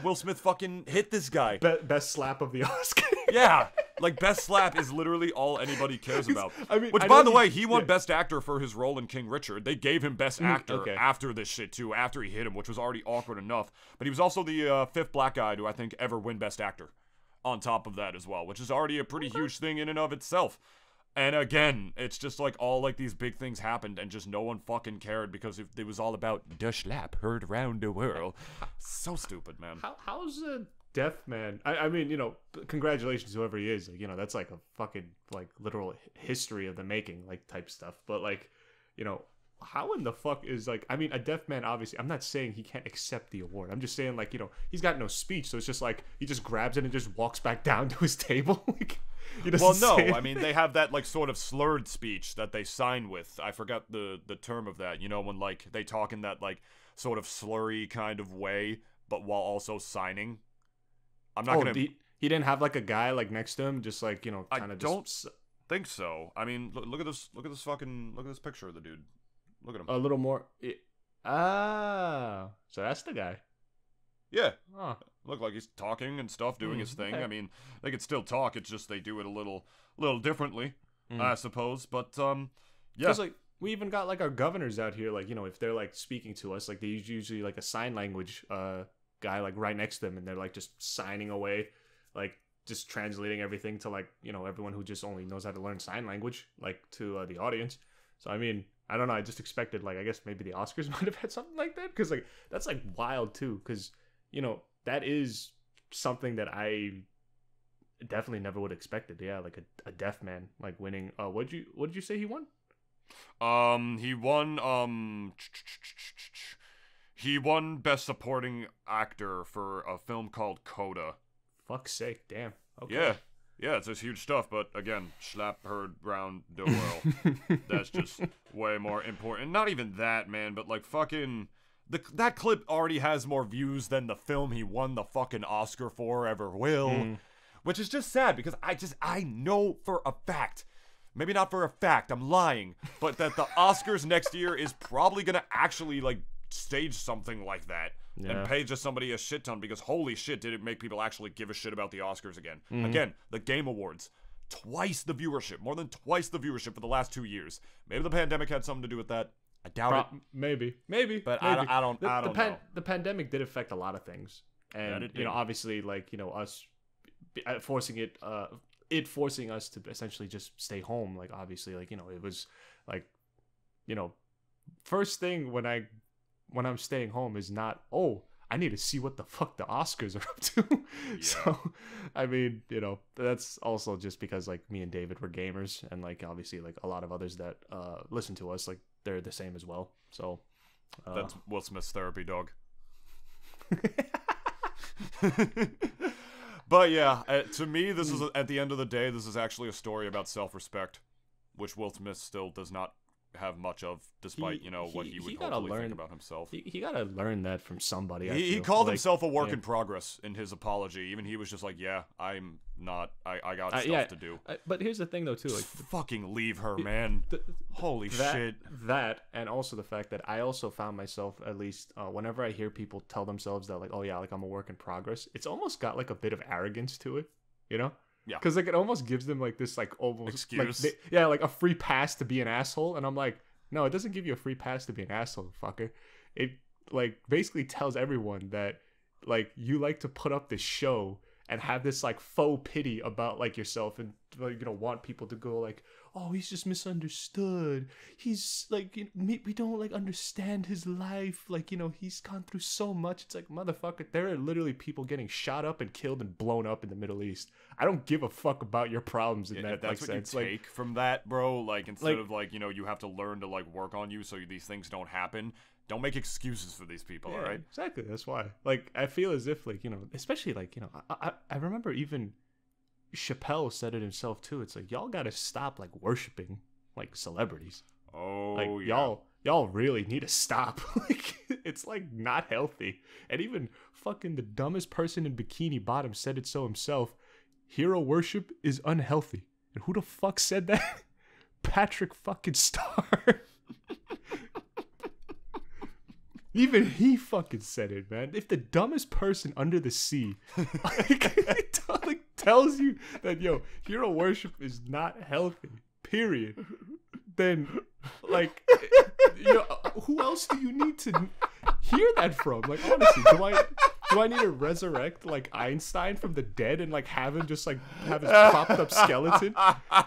[SPEAKER 1] Will Smith fucking hit this guy.
[SPEAKER 2] Best slap of the Oscar.
[SPEAKER 1] Yeah, like best slap is literally all anybody cares about.
[SPEAKER 2] I mean,
[SPEAKER 1] which, by the way, he won Best Actor for his role in King Richard. They gave him Best Actor after this shit too, after he hit him, which was already awkward enough. But he was also the fifth black guy to, I think, ever win Best Actor. On top of that as well, which is already a pretty huge thing in and of itself. And again, it's just like all like these big things happened and just no one fucking cared, because it was all about the slap heard around the world. So stupid, man.
[SPEAKER 2] How's a deaf man? I mean, you know, congratulations to whoever he is. Like, you know, that's like a fucking like literal history of the making, like, type stuff. But like, you know, how in the fuck is, like, I mean, a deaf man, obviously, I'm not saying he can't accept the award. I'm just saying, like, you know, he's got no speech, so it's just like he just grabs it and just walks back down to his table. Like,
[SPEAKER 1] well, no, I mean, they have that like sort of slurred speech that they sign with. I forgot the term of that. You know, when like they talk in that like sort of slurry kind of way, but while also signing. I'm not gonna.
[SPEAKER 2] He didn't have like a guy like next to him, just like, you know, kind of.
[SPEAKER 1] I don't think so. I mean, look at this. Look at this picture of the dude. Look at him.
[SPEAKER 2] A little more. So that's the guy.
[SPEAKER 1] Yeah. Huh. Look like he's talking and stuff, doing his thing. I mean, they could still talk. It's just they do it a little differently, I suppose. But yeah.
[SPEAKER 2] Because like we even got like our governors out here, like, you know, if they're like speaking to us, like they usually like a sign language guy like right next to them, and they're like just signing away, like just translating everything to, like, you know, everyone who just only knows how to learn sign language, like, to the audience. So I mean, I don't know. I just expected, like, I guess maybe the Oscars might have had something like that, because like that's like wild too, because, you know, that is something that I definitely never would have expected. Yeah, like a deaf man like winning. What did you say he won?
[SPEAKER 1] He won Best Supporting Actor for a film called Coda.
[SPEAKER 2] Fuck's sake, damn.
[SPEAKER 1] Okay. Yeah, it's just huge stuff, but again, slap heard round the world. That's just way more important. Not even that, man, but like fucking... that clip already has more views than the film he won the fucking Oscar for ever will. Which is just sad, because I know for a fact, maybe not for a fact, I'm lying, but that the Oscars next year is probably gonna actually, like, stage something like that. And pay just somebody a shit ton, because holy shit, did it make people actually give a shit about the Oscars again. Again, the Game Awards, twice the viewership, more than twice the viewership for the last 2 years. Maybe the pandemic had something to do with that. I doubt it.
[SPEAKER 2] Maybe.
[SPEAKER 1] But
[SPEAKER 2] maybe.
[SPEAKER 1] I don't know.
[SPEAKER 2] The pandemic did affect a lot of things. And, you know, obviously, like, you know, us forcing us to essentially just stay home. Like, obviously, like, you know, it was like, you know, first thing when I'm staying home is not, oh, I need to see what the fuck the Oscars are up to. So, I mean, you know, that's also just because, like, me and David were gamers, and, like, obviously, like, a lot of others that listen to us, like, they're the same as well. So,
[SPEAKER 1] that's Will Smith's therapy, dog. But yeah, to me, this is at the end of the day, this is actually a story about self-respect, which Will Smith still does not have much of, despite what he would hopefully think about himself.
[SPEAKER 2] He gotta learn that from somebody.
[SPEAKER 1] He called himself a work in progress in his apology. Even he was just like, "Yeah, I'm not. I got stuff to do."
[SPEAKER 2] But here's the thing, though, too. Like,
[SPEAKER 1] fucking leave her, man. Holy shit.
[SPEAKER 2] That, and also the fact that I also found myself, at least whenever I hear people tell themselves that, like, oh yeah, like I'm a work in progress, it's almost got like a bit of arrogance to it, you know?
[SPEAKER 1] Yeah.
[SPEAKER 2] Because like it almost gives them like this like almost
[SPEAKER 1] excuse.
[SPEAKER 2] Like like a free pass to be an asshole, and I'm like, no, it doesn't give you a free pass to be an asshole, fucker. It like basically tells everyone that like you like to put up this show and have this like faux pity about like yourself, and like want people to go like, oh, he's just misunderstood. He's like, we don't like understand his life. Like, he's gone through so much. It's like, motherfucker, there are literally people getting shot up and killed and blown up in the Middle East. I don't give a fuck about your problems in that.
[SPEAKER 1] If that's what
[SPEAKER 2] sense.
[SPEAKER 1] You take from that, bro. Like instead of like you have to learn to like work on you so these things don't happen. Don't make excuses for these people, all right?
[SPEAKER 2] Exactly. That's why. Like, I feel as if, like, especially, like, I remember even Chappelle said it himself, too. It's like, y'all gotta stop, like, worshiping, like, celebrities.
[SPEAKER 1] Oh,
[SPEAKER 2] like,
[SPEAKER 1] yeah.
[SPEAKER 2] Y'all really need to stop. Like, it's, like, not healthy. And even fucking the dumbest person in Bikini Bottom said it so himself. Hero worship is unhealthy. And who the fuck said that? Patrick fucking Star. Even he fucking said it, man. If the dumbest person under the sea like, tells you that, hero worship is not healthy, period, then, like, who else do you need to hear that from? Like, honestly, do I need to resurrect, like, Einstein from the dead and, like, have him just, like, have his propped up skeleton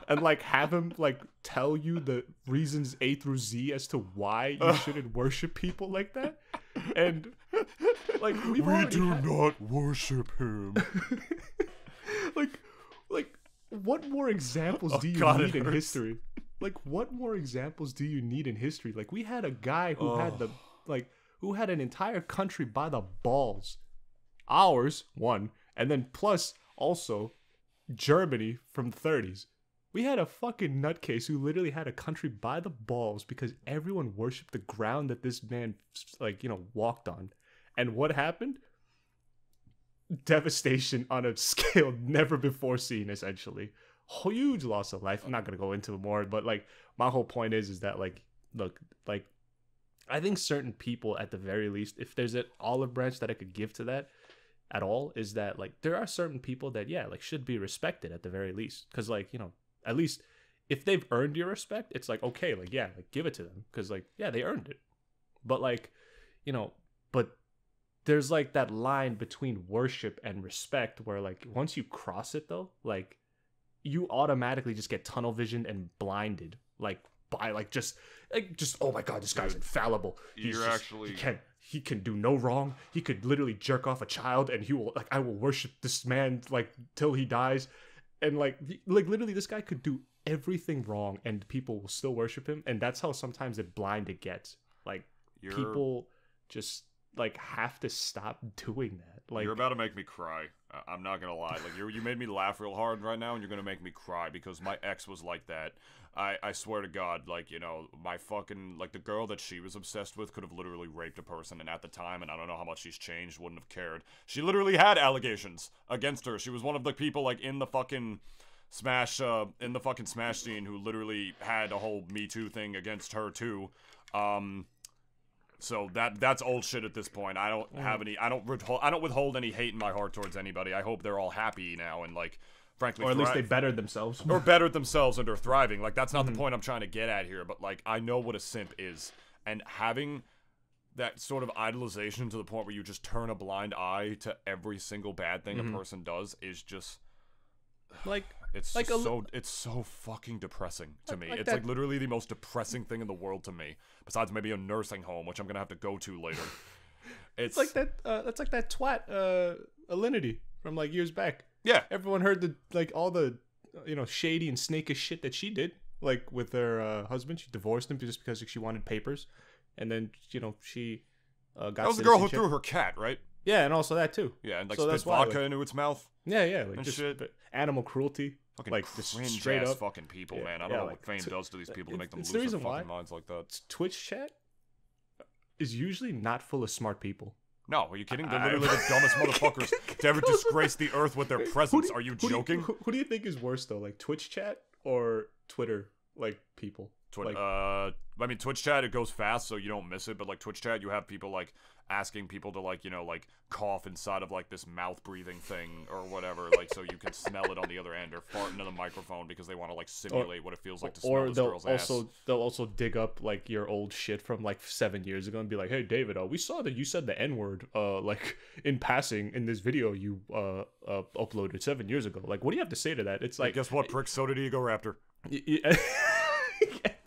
[SPEAKER 2] and, like, have him, like, tell you the reasons A through Z as to why you shouldn't worship people like that? And, like, we do
[SPEAKER 1] not worship him.
[SPEAKER 2] like, what more examples do you need in history? Like, what more examples do you need in history? Like, we had a guy who had an entire country by the balls. Ours, one, and then plus also Germany from the 30s. We had a fucking nutcase who literally had a country by the balls because everyone worshipped the ground that this man, like, walked on. And what happened? Devastation on a scale never before seen, essentially. Huge loss of life. I'm not going to go into it more, but, like, my whole point is that, like, look, like, I think certain people, at the very least, if there's an olive branch that I could give to that at all, is that, like, there are certain people that, yeah, like, should be respected at the very least. Because, like, at least if they've earned your respect, it's like, okay, like, yeah, like, give it to them. Because, like, yeah, they earned it. But, like, but there's, like, that line between worship and respect where, like, once you cross it, though, like, you automatically just get tunnel visioned and blinded, like, by, like, just oh my god, this guy's infallible. He can do no wrong. He could literally jerk off a child, and I will worship this man, like, till he dies. And like literally, this guy could do everything wrong, and people will still worship him. And that's how sometimes blind it gets. Like, people just, like, have to stop doing that. Like,
[SPEAKER 1] you're about to make me cry. I'm not gonna lie. Like, you made me laugh real hard right now, and you're gonna make me cry because my ex was like that. I swear to God, like, my fucking, like, the girl that she was obsessed with could have literally raped a person, and at the time, and I don't know how much she's changed, wouldn't have cared. She literally had allegations against her. She was one of the people, like, in the fucking Smash scene who literally had a whole Me Too thing against her too. So that's old shit at this point. I don't have any. I don't withhold any hate in my heart towards anybody. I hope they're all happy now and, like, frankly,
[SPEAKER 2] or at least they bettered themselves,
[SPEAKER 1] or bettered themselves and are thriving. Like, that's not the point I'm trying to get at here. But, like, I know what a simp is, and having that sort of idolization to the point where you just turn a blind eye to every single bad thing a person does is just,
[SPEAKER 2] like,
[SPEAKER 1] it's like it's so fucking depressing to me. It's like literally the most depressing thing in the world to me, besides maybe a nursing home, which I'm gonna have to go to later. It's like that.
[SPEAKER 2] That's like that twat Alinity from, like, years back.
[SPEAKER 1] Yeah,
[SPEAKER 2] everyone heard all the shady and snakish shit that she did, like, with her husband. She divorced him just because she wanted papers, and then she got.
[SPEAKER 1] That was the girl who threw her cat, right?
[SPEAKER 2] Yeah, and also that too.
[SPEAKER 1] Yeah, and like
[SPEAKER 2] So
[SPEAKER 1] spit
[SPEAKER 2] that's why,
[SPEAKER 1] vodka
[SPEAKER 2] like,
[SPEAKER 1] into its mouth.
[SPEAKER 2] yeah, like
[SPEAKER 1] and
[SPEAKER 2] just
[SPEAKER 1] shit.
[SPEAKER 2] animal cruelty.
[SPEAKER 1] Fucking
[SPEAKER 2] Like just
[SPEAKER 1] cringe
[SPEAKER 2] straight
[SPEAKER 1] ass
[SPEAKER 2] up.
[SPEAKER 1] fucking people,
[SPEAKER 2] Yeah,
[SPEAKER 1] man. I don't
[SPEAKER 2] yeah,
[SPEAKER 1] know
[SPEAKER 2] like,
[SPEAKER 1] what fame does to these people to make them
[SPEAKER 2] it's
[SPEAKER 1] lose
[SPEAKER 2] the
[SPEAKER 1] their
[SPEAKER 2] reason
[SPEAKER 1] fucking
[SPEAKER 2] why
[SPEAKER 1] minds like that.
[SPEAKER 2] Twitch chat is usually not full of smart people.
[SPEAKER 1] No, are you kidding? They're literally the dumbest motherfuckers to ever disgrace the earth with their presence. Are you joking?
[SPEAKER 2] Who do you think is worse though, like Twitch chat or Twitter, like people? Like,
[SPEAKER 1] I mean, Twitch chat, it goes fast, so you don't miss it. But like Twitch chat, you have people like asking people to like, you know, like cough inside of like this mouth breathing thing or whatever, like so you can smell it on the other end, or fart into the microphone because they want to like simulate what it feels like to smell this girl's ass.
[SPEAKER 2] They'll also dig up like your old shit from like 7 years ago and be like, hey David, we saw that you said the N-word like in passing in this video you uploaded 7 years ago. Like, what do you have to say to that? It's like,
[SPEAKER 1] guess what, prick? So did Ego Raptor.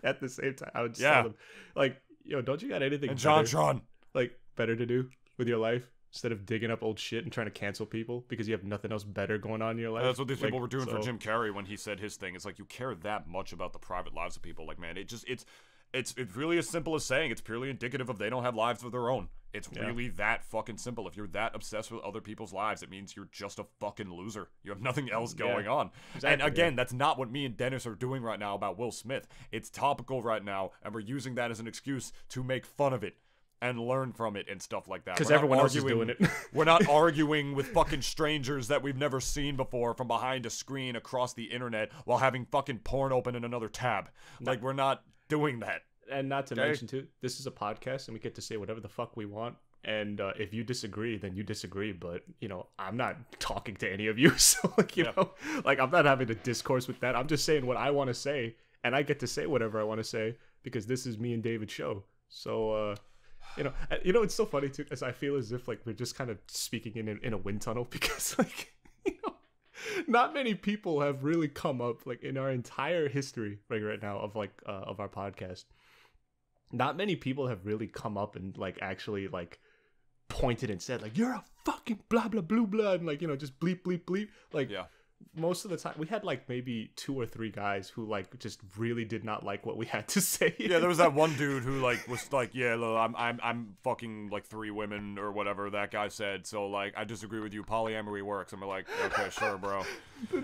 [SPEAKER 2] At the same time, I would just tell them, like, yo, don't you got anything
[SPEAKER 1] And
[SPEAKER 2] better, like better to do with your life instead of digging up old shit and trying to cancel people because you have nothing else better going on in your life?
[SPEAKER 1] That's what these people were doing for Jim Carrey when he said his thing. It's like, you care that much about the private lives of people. Like, man, it's really as simple as saying it's purely indicative of they don't have lives of their own. It's really that fucking simple. If you're that obsessed with other people's lives, it means you're just a fucking loser. You have nothing else going on. Exactly, and again, that's not what me and Dennis are doing right now about Will Smith. It's topical right now, and we're using that as an excuse to make fun of it and learn from it and stuff like that.
[SPEAKER 2] Because everyone else is doing it.
[SPEAKER 1] We're not arguing with fucking strangers that we've never seen before from behind a screen across the internet while having fucking porn open in another tab. Like, we're not doing that.
[SPEAKER 2] And not to mention, too, this is a podcast, and we get to say whatever the fuck we want. And if you disagree, then you disagree. But, you know, I'm not talking to any of you. So, like, you know, like, I'm not having a discourse with that. I'm just saying what I want to say. And I get to say whatever I want to say because this is me and David's show. So, you know, it's so funny, too, because I feel as if, like, we're just kind of speaking in a wind tunnel because, like, you know, not many people have really come up, like, in our entire history, like, right now of, like, of our podcast. Not many people have really come up and like actually like pointed and said like, you're a fucking blah blah blah blah, and like, you know, just bleep bleep bleep. Like, most of the time we had like maybe 2 or 3 guys who like just really did not like what we had to say.
[SPEAKER 1] Yeah, there was that one dude who like was like, yeah, look, I'm fucking like 3 women or whatever that guy said. So like, I disagree with you. Polyamory works. And we're like, okay, sure, bro.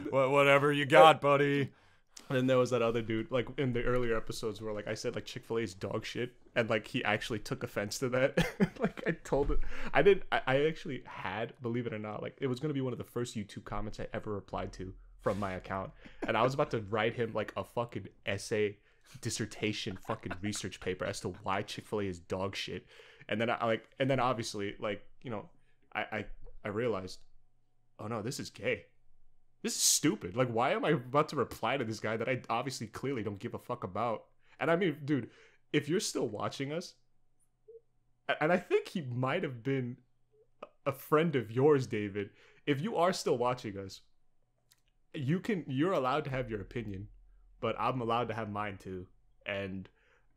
[SPEAKER 1] Whatever you got, buddy.
[SPEAKER 2] And then there was that other dude, like in the earlier episodes where like I said like Chick-fil-A is dog shit, and like he actually took offense to that. Like I told it, I actually had, believe it or not, like it was gonna be one of the first YouTube comments I ever replied to from my account, and I was about to write him like a fucking essay, dissertation, fucking research paper as to why Chick-fil-A is dog shit, and then and then obviously like, you know, I realized, oh no, this is gay. This is stupid. Like, why am I about to reply to this guy that I obviously clearly don't give a fuck about? And I mean, dude, if you're still watching us, and I think he might have been a friend of yours, David. If you are still watching us, you're allowed to have your opinion, but I'm allowed to have mine too. And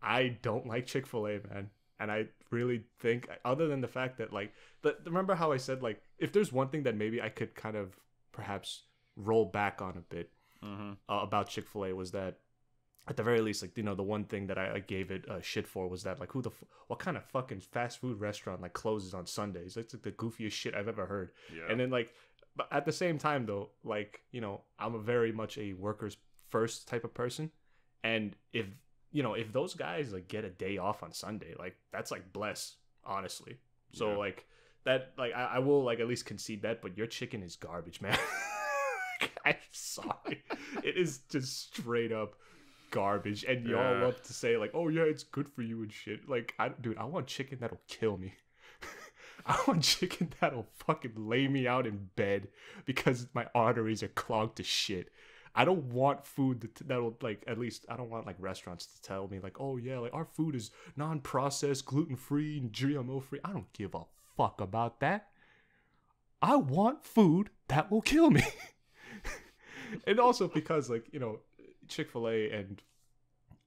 [SPEAKER 2] I don't like Chick-fil-A, man. And I really think, other than the fact that like, remember how I said like, if there's one thing that maybe I could kind of perhaps roll back on a bit about Chick-fil-A was that at the very least, like, you know, the one thing that I gave it shit for was that like, what kind of fucking fast food restaurant like closes on Sundays? That's like the goofiest shit I've ever heard. Yeah. And then like, but at the same time though, like, you know, I'm a very much a workers first type of person, and if you know, if those guys like get a day off on Sunday, like that's like bless, honestly. So like that, like I will like at least concede that, but your chicken is garbage, man. I'm sorry. It is just straight up garbage. And y'all love to say like, oh yeah, it's good for you and shit. Like, dude, I want chicken that'll kill me. I want chicken that'll fucking lay me out in bed because my arteries are clogged to shit. I don't want food that'll like, at least I don't want like restaurants to tell me like, oh yeah, like our food is non-processed, gluten-free, and GMO-free. I don't give a fuck about that. I want food that will kill me. And also because like, you know, Chick-fil-A and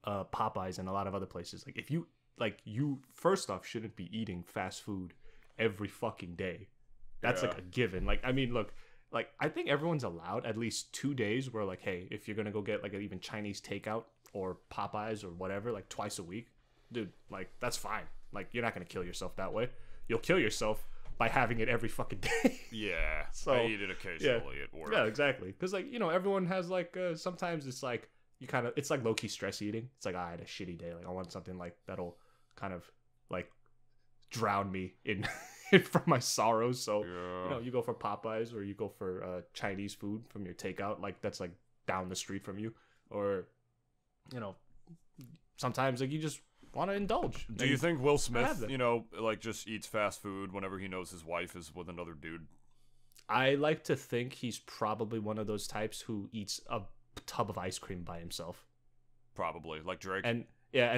[SPEAKER 2] Popeyes and a lot of other places, like if you like, you first off shouldn't be eating fast food every fucking day. That's like a given. Like, I mean, look, like I think everyone's allowed at least 2 days where like, hey, if you're gonna go get like an even Chinese takeout or Popeyes or whatever, like twice a week, dude, like that's fine. Like, you're not gonna kill yourself that way. You'll kill yourself by having it every fucking day.
[SPEAKER 1] Yeah.
[SPEAKER 2] So,
[SPEAKER 1] I eat it occasionally at work.
[SPEAKER 2] Yeah, exactly. Because like everyone has like sometimes it's like it's like low key stress eating. It's like I had a shitty day. Like I want something like that'll kind of like drown me in from my sorrows. So you go for Popeyes or you go for Chinese food from your takeout. Like that's like down the street from you, or sometimes like you just want to indulge.
[SPEAKER 1] Do you think Will Smith, like just eats fast food whenever he knows his wife is with another dude?
[SPEAKER 2] I like to think he's probably one of those types who eats a tub of ice cream by himself.
[SPEAKER 1] Probably, like Drake.
[SPEAKER 2] And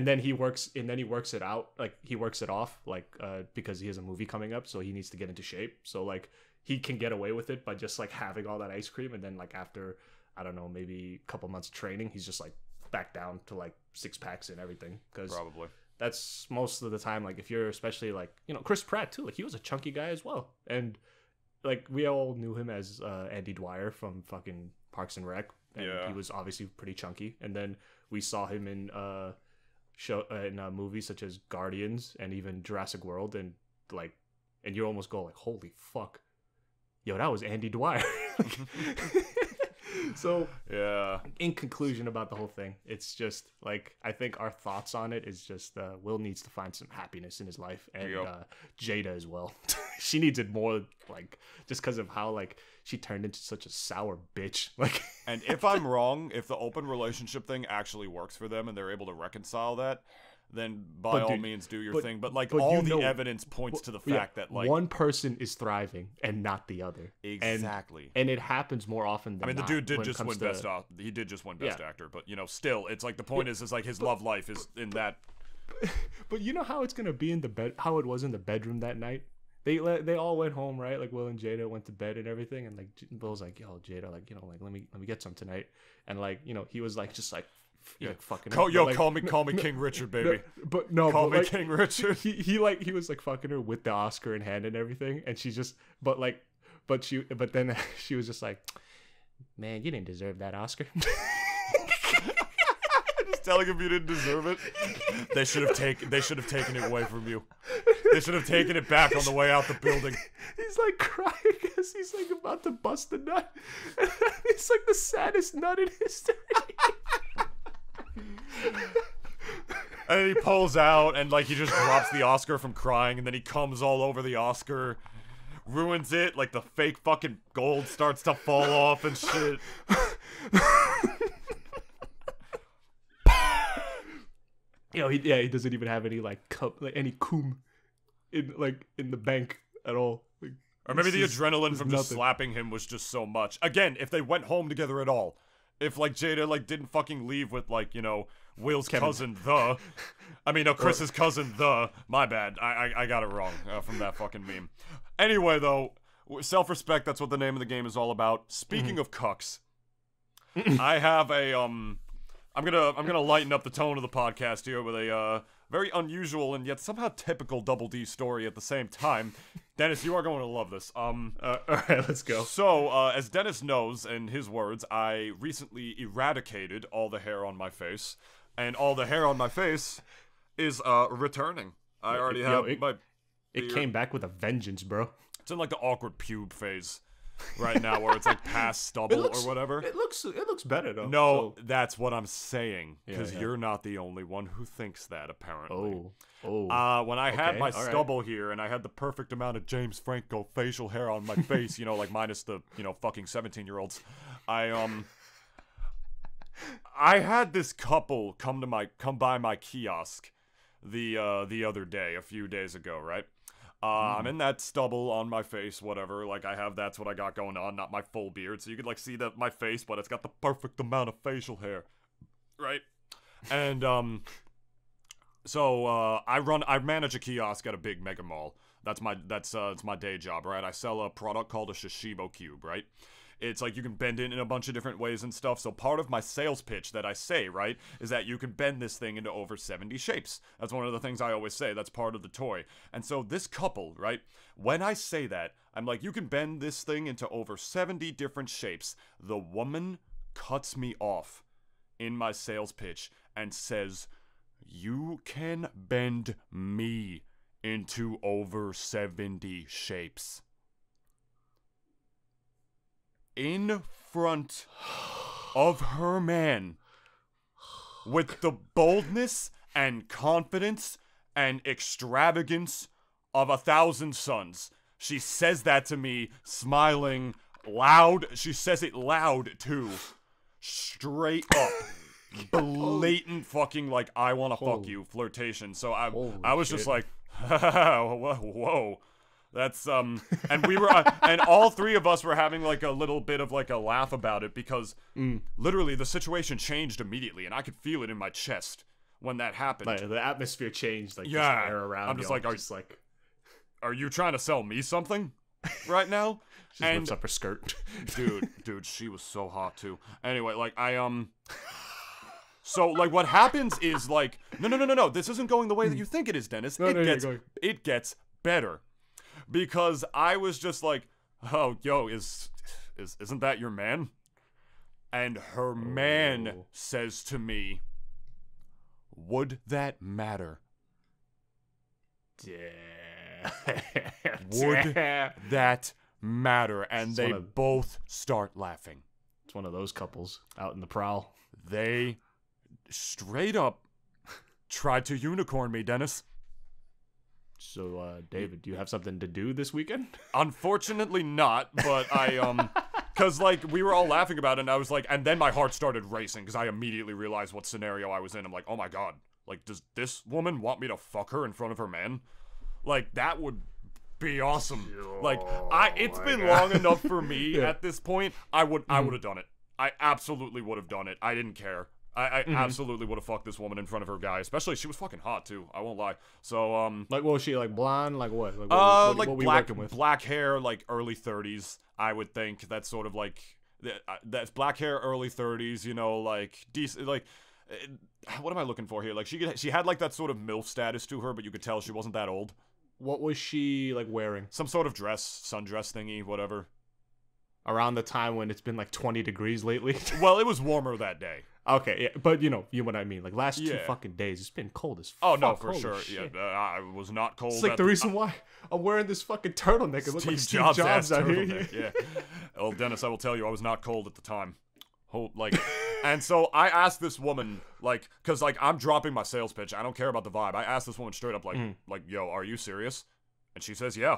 [SPEAKER 2] then he works it out, like he works it off, like because he has a movie coming up, so he needs to get into shape. So like he can get away with it by just like having all that ice cream, and then like after I don't know, maybe a couple months of training, he's just like back down to like 6-packs and everything. Because
[SPEAKER 1] probably
[SPEAKER 2] that's most of the time. Like if you're especially like Chris Pratt too, like he was a chunky guy as well, and like we all knew him as Andy Dwyer from fucking Parks and Rec, and he was obviously pretty chunky. And then we saw him in movies such as Guardians and even Jurassic World, and you almost go like, holy fuck, yo, that was Andy Dwyer. So in conclusion about the whole thing, it's just like I think our thoughts on it is just Will needs to find some happiness in his life, and Jada as well. She needs it more, like just because of how like she turned into such a sour bitch. Like,
[SPEAKER 1] and if I'm wrong, if the open relationship thing actually works for them and they're able to reconcile that, then by all means do your thing. But all the evidence points to the fact that like
[SPEAKER 2] one person is thriving and not the other.
[SPEAKER 1] Exactly.
[SPEAKER 2] And it happens more often than not.
[SPEAKER 1] I mean, the dude did just win best. He did just win best actor. But still, it's like the point is like his love life is in that.
[SPEAKER 2] But you know how it's gonna be in the bed? How it was in the bedroom that night. They all went home, right? Like Will and Jada went to bed and everything, and like Will's like, "Yo, Jada, like like let me get some tonight," and like he was like just like. Fucking
[SPEAKER 1] call me King Richard, baby. Call me King Richard.
[SPEAKER 2] He was like fucking her with the Oscar in hand and everything, and she's just but then she was just like, man, you didn't deserve that Oscar.
[SPEAKER 1] Just telling him you didn't deserve it. They should have taken it away from you. They should have taken it back on the way out the building.
[SPEAKER 2] He's like crying because he's like about to bust a nut. It's like the saddest nut in history.
[SPEAKER 1] And he pulls out and like he just drops the Oscar from crying, and then he comes all over the Oscar, ruins it, like the fake fucking gold starts to fall off and shit.
[SPEAKER 2] He doesn't even have any any cum in the bank at all. Like,
[SPEAKER 1] or maybe the adrenaline from just slapping him was just so much. Again, if they went home together at all. If like Jada like didn't fucking leave with like Will's cousin Chris's cousin my bad, I got it wrong from that fucking meme. Anyway though, self-respect, that's what the name of the game is all about. Speaking of cucks, I have a I'm gonna lighten up the tone of the podcast here with a very unusual and yet somehow typical Double D story at the same time. Dennis, you are going to love this. All
[SPEAKER 2] right, let's go.
[SPEAKER 1] So, as Dennis knows, in his words, I recently eradicated all the hair on my face, and all the hair on my face is returning. I already have my.
[SPEAKER 2] It came back with a vengeance, bro.
[SPEAKER 1] It's in like the awkward pube phase right now, where it's like past stubble or whatever.
[SPEAKER 2] It looks better though.
[SPEAKER 1] No, that's what I'm saying, because you're not the only one who thinks that, apparently. When I had my stubble here and I had the perfect amount of James Franco facial hair on my face, like minus the fucking 17-year-olds, I had this couple come by my kiosk the other day, a few days ago, right? I'm in that stubble on my face, whatever. Like that's what I got going on, not my full beard. So you could like see my face, but it's got the perfect amount of facial hair, right? And so I manage a kiosk at a big mega mall. That's my day job, right? I sell a product called a Shishibo Cube, right? It's like you can bend it in a bunch of different ways and stuff. So part of my sales pitch that I say, right, is that you can bend this thing into over 70 shapes. That's one of the things I always say. That's part of the toy. And so this couple, right, when I say that, I'm like, you can bend this thing into over 70 different shapes. The woman cuts me off in my sales pitch and says, you can bend me into over 70 shapes. In front of her man, with the boldness and confidence and extravagance of 1,000 suns. She says that to me, smiling loud. She says it loud, too. Straight up. Blatant fucking, like, I want to fuck you flirtation. So I was just like, whoa. That's, and we were, and all three of us were having, like, a little bit of, like, a laugh about it because literally the situation changed immediately and I could feel it in my chest when that happened.
[SPEAKER 2] Like, the atmosphere changed, like,
[SPEAKER 1] yeah,
[SPEAKER 2] just air around
[SPEAKER 1] I'm just
[SPEAKER 2] you.
[SPEAKER 1] like, are you trying to sell me something right now?
[SPEAKER 2] She just whips up her skirt.
[SPEAKER 1] dude, she was so hot too. Anyway, like, so, like, what happens is, like, no, this isn't going the way that you think it is, Dennis. It gets better. Because I was just like, oh, yo, isn't that your man? And her man says to me, would that matter? Would that matter? And they both start laughing.
[SPEAKER 2] It's one of those couples out in the prowl.
[SPEAKER 1] They straight up tried to unicorn me, Dennis.
[SPEAKER 2] So, David, do you have something to do this weekend?
[SPEAKER 1] Unfortunately not, but because, like, we were all laughing about it, and I was like, and then my heart started racing, because I immediately realized what scenario I was in. I'm like, oh my god, like, does this woman want me to fuck her in front of her man? Like, that would be awesome. Like, it's been long enough for me at this point, I would have done it. I absolutely would have done it. I didn't care. I absolutely would have fucked this woman in front of her guy, especially she was fucking hot too. I won't lie. So
[SPEAKER 2] like, what was she, like, blonde? Like what? Like,
[SPEAKER 1] what were we working with? Black hair, like early 30s. I would think that's sort of like that's black hair, early 30s. You know, like decent. Like, what am I looking for here? Like, she had like that sort of MILF status to her, but you could tell she wasn't that old.
[SPEAKER 2] What was she, like, wearing?
[SPEAKER 1] Some sort of dress, sundress thingy, whatever.
[SPEAKER 2] Around the time when it's been like 20 degrees lately.
[SPEAKER 1] Well, it was warmer that day.
[SPEAKER 2] Okay, yeah, but you know what I mean. Like, last 2 fucking days, it's been cold as fuck.
[SPEAKER 1] Oh, no, for sure. Shit. Yeah, I was not cold.
[SPEAKER 2] It's like the reason why I'm wearing this fucking turtleneck. It looks like Steve Jobs out here.
[SPEAKER 1] Yeah. Well, Dennis, I will tell you, I was not cold at the time. And so I asked this woman, like, because, like, I'm dropping my sales pitch. I don't care about the vibe. I asked this woman straight up, like, yo, are you serious? And she says, yeah.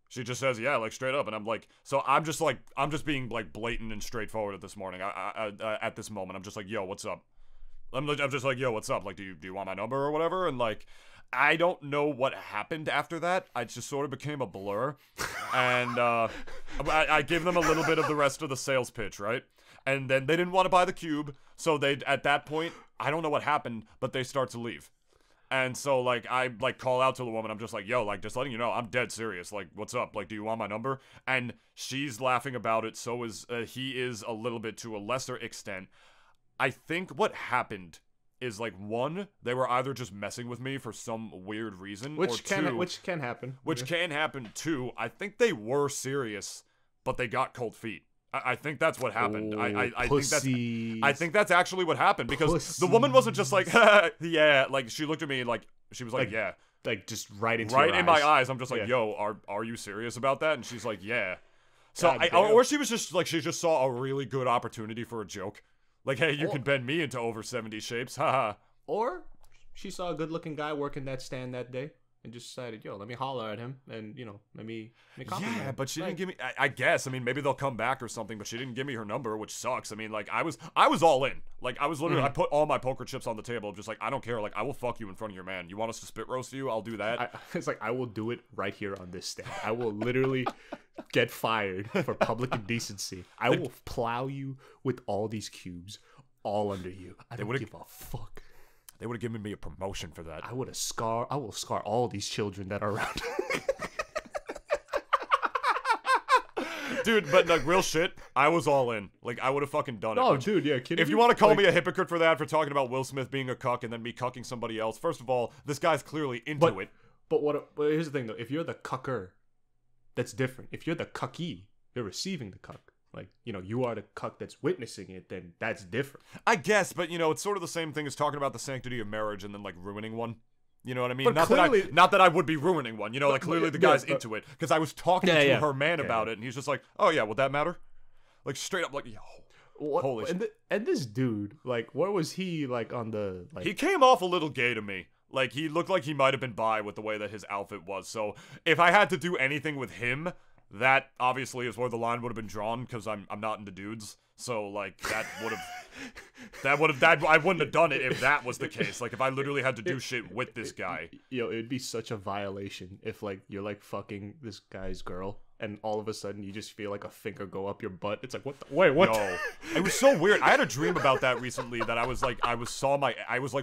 [SPEAKER 1] She just says, yeah, like, straight up. And I'm like, so I'm just being, like, blatant and straightforward at this morning. At this moment, I'm just like, yo, what's up? I'm just like, yo, what's up? Like, do you want my number or whatever? And, like, I don't know what happened after that. I just sort of became a blur. And I gave them a little bit of the rest of the sales pitch, right? And then they didn't want to buy the cube. So at that point, I don't know what happened, but they start to leave. And so, like, I, like, call out to the woman. I'm just like, yo, like, just letting you know, I'm dead serious. Like, what's up? Like, do you want my number? And she's laughing about it. So is he is a little bit to a lesser extent. I think what happened is, like, one, they were either just messing with me for some weird reason,
[SPEAKER 2] which can happen.
[SPEAKER 1] Which can happen, too. I think they were serious, but they got cold feet. I think that's what happened. I think that's actually what happened, because the woman wasn't just like, yeah, like, she looked at me and, like, she was like, yeah,
[SPEAKER 2] like, just right into
[SPEAKER 1] right
[SPEAKER 2] your
[SPEAKER 1] in
[SPEAKER 2] eyes.
[SPEAKER 1] my eyes. I'm just like, yo, are you serious about that? And she's like, yeah. So or she was just like, she just saw a really good opportunity for a joke, like, hey, you can bend me into over 70 shapes, haha.
[SPEAKER 2] Or she saw a good-looking guy working that stand that day and just decided, yo, let me holler at him and, you know, let me compliment him.
[SPEAKER 1] Yeah, but she didn't give me, I guess, I mean, maybe they'll come back or something, but she didn't give me her number, which sucks. I mean, like, I was all in. Like, I was literally, I put all my poker chips on the table, just like, I don't care, like, I will fuck you in front of your man. You want us to spit roast you? I'll do that.
[SPEAKER 2] It's like, I will do it right here on this stand. I will literally get fired for public indecency. I will plow you with all these cubes all under you. I don't give a fuck.
[SPEAKER 1] They would have given me a promotion for that.
[SPEAKER 2] I will scar all these children that are around.
[SPEAKER 1] Dude, but, like, real shit, I was all in. Like, I would have fucking done it.
[SPEAKER 2] Oh, dude, yeah, kidding
[SPEAKER 1] If you want to call me a hypocrite for that, for talking about Will Smith being a cuck and then me cucking somebody else, first of all, this guy's clearly into it.
[SPEAKER 2] But here's the thing, though. If you're the cucker, that's different. If you're the cucky, you're receiving the cuck. Like, you know, you are the cuck that's witnessing it, then that's different.
[SPEAKER 1] I guess, but, you know, it's sort of the same thing as talking about the sanctity of marriage and then, like, ruining one. You know what I mean?
[SPEAKER 2] But
[SPEAKER 1] Not
[SPEAKER 2] clearly,
[SPEAKER 1] not that I would be ruining one. You know, like clearly the guy's
[SPEAKER 2] but,
[SPEAKER 1] into it because I was talking to her man
[SPEAKER 2] Yeah,
[SPEAKER 1] about it, and he's just like, "Oh yeah, would that matter?" Like straight up, like, yo, holy shit.
[SPEAKER 2] And this dude, like, what was he like on the like?
[SPEAKER 1] He came off a little gay to me. Like he looked like he might have been bi with the way that his outfit was. So if I had to do anything with him, that obviously is where the line would have been drawn because I'm not into dudes. So like that I wouldn't have done it if that was the case. Like if I literally had to do shit with this guy.
[SPEAKER 2] Yo, it'd be such a violation if like you're like fucking this guy's girl and all of a sudden you just feel like a finger go up your butt. It's like what the wait, what?
[SPEAKER 1] No. It was so weird. I had a dream about that recently that I was like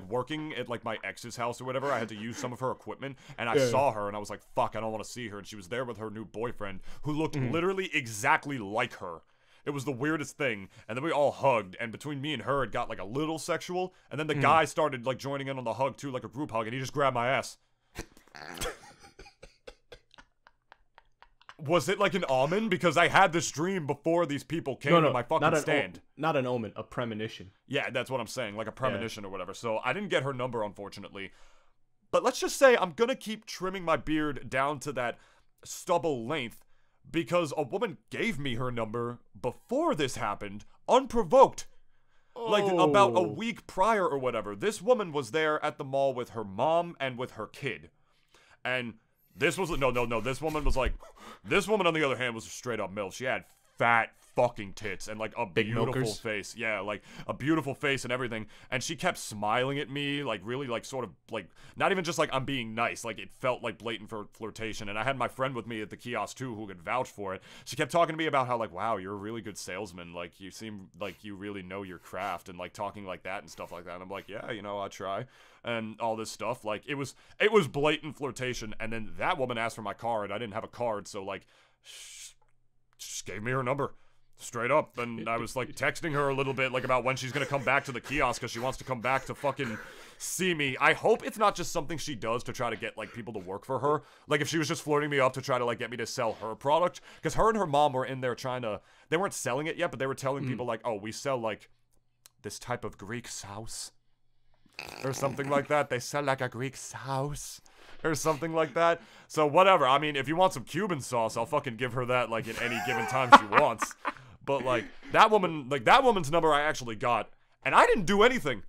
[SPEAKER 1] working at like my ex's house or whatever. I had to use some of her equipment and I saw her and I was like, fuck, I don't want to see her. And she was there with her new boyfriend who looked literally exactly like her. It was the weirdest thing. And then we all hugged, and between me and her, it got like a little sexual. And then the guy started like joining in on the hug too, like a group hug, and he just grabbed my ass. Was it like an omen? Because I had this dream before these people came to my fucking stand.
[SPEAKER 2] Not an omen, a premonition.
[SPEAKER 1] Yeah, that's what I'm saying, like a premonition or whatever. So I didn't get her number, unfortunately. But let's just say I'm gonna keep trimming my beard down to that stubble length because a woman gave me her number before this happened, unprovoked. Like about a week prior or whatever. This woman was there at the mall with her mom and with her kid. And this was this woman was like, this woman on the other hand was a straight up MILF. She had fat fucking tits and like a
[SPEAKER 2] Big
[SPEAKER 1] beautiful
[SPEAKER 2] milkers.
[SPEAKER 1] face. Yeah, like a beautiful face and everything. And she kept smiling at me, like really like sort of like not even just like I'm being nice, like it felt like blatant flirtation. And I had my friend with me at the kiosk too who could vouch for it. She kept talking to me about how like, wow, you're a really good salesman, like you seem like you really know your craft, and like talking like that and stuff like that. And I'm like, yeah, you know, I try. And all this stuff, like it was blatant flirtation. And then that woman asked for my card. I didn't have a card, so like just gave me her number straight up. And I was like texting her a little bit like about when she's gonna come back to the kiosk because she wants to come back to fucking see me. I hope it's not just something she does to try to get like people to work for her. Like if she was just flirting me up to try to like get me to sell her product, because her and her mom were in there trying to, they weren't selling it yet, but they were telling people like, oh, we sell like this type of Greek sauce or something like that. They sell like a Greek sauce or something like that. So whatever. I mean, if you want some Cuban sauce, I'll fucking give her that like at any given time she wants. But like that woman's number I actually got, and I didn't do anything.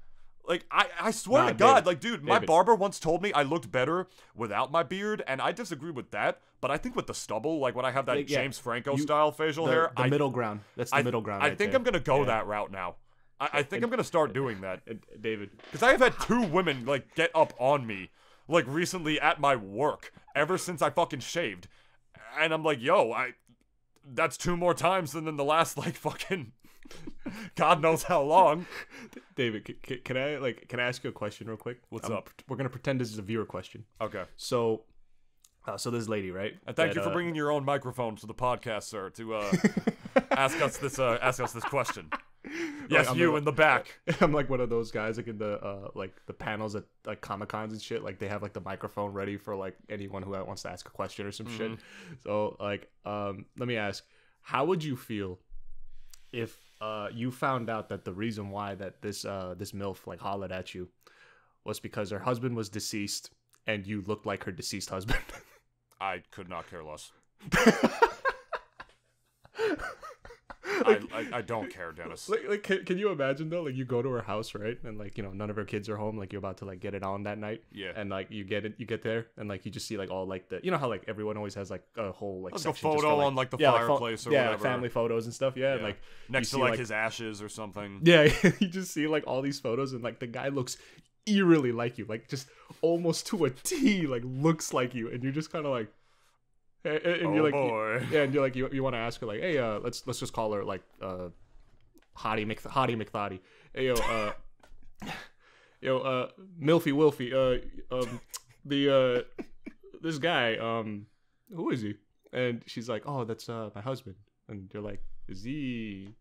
[SPEAKER 1] Like I swear to God, like dude, my barber once told me I looked better without my beard, and I disagree with that. But I think with the stubble, like when I have that James Franco style facial hair,
[SPEAKER 2] the middle ground. That's the middle ground.
[SPEAKER 1] I think I'm gonna go that route now. I think I'm gonna start doing that,
[SPEAKER 2] David,
[SPEAKER 1] because I have had 2 women like get up on me like recently at my work ever since I fucking shaved, and I'm like, yo, that's 2 more times than in the last like fucking God knows how long.
[SPEAKER 2] David, can I ask you a question real quick?
[SPEAKER 1] What's up?
[SPEAKER 2] We're gonna pretend this is a viewer question.
[SPEAKER 1] Okay.
[SPEAKER 2] So this lady, right?
[SPEAKER 1] And thank you for bringing your own microphone to the podcast, sir, to ask us this question. Yes, like, you in the back.
[SPEAKER 2] I'm like one of those guys like in the panels at like Comic Cons and shit. Like they have like the microphone ready for like anyone who wants to ask a question or some shit. So like let me ask, how would you feel if you found out that the reason why that this MILF like hollered at you was because her husband was deceased and you looked like her deceased husband?
[SPEAKER 1] I could not care less. I don't care, Dennis.
[SPEAKER 2] Like can you imagine though? Like you go to her house, right? And like, you know, none of her kids are home. Like you're about to like get it on that night.
[SPEAKER 1] Yeah.
[SPEAKER 2] And like you get there, and like you just see like all like the, you know how like everyone always has like a whole like
[SPEAKER 1] a photo
[SPEAKER 2] for,
[SPEAKER 1] on like the fireplace or whatever.
[SPEAKER 2] Yeah, family photos and stuff. Yeah. And, like
[SPEAKER 1] next to like his ashes or something.
[SPEAKER 2] Yeah, you just see like all these photos, and like the guy looks eerily like you, like just almost to a T, like looks like you, and you're just kind of like. And you're like,
[SPEAKER 1] boy.
[SPEAKER 2] Yeah, and you're like, you want to ask her like, hey, let's just call her like, Hottie McThotty. Hey, Milfy Wilfy, this guy, who is he? And she's like, oh, that's my husband. And you're like, is he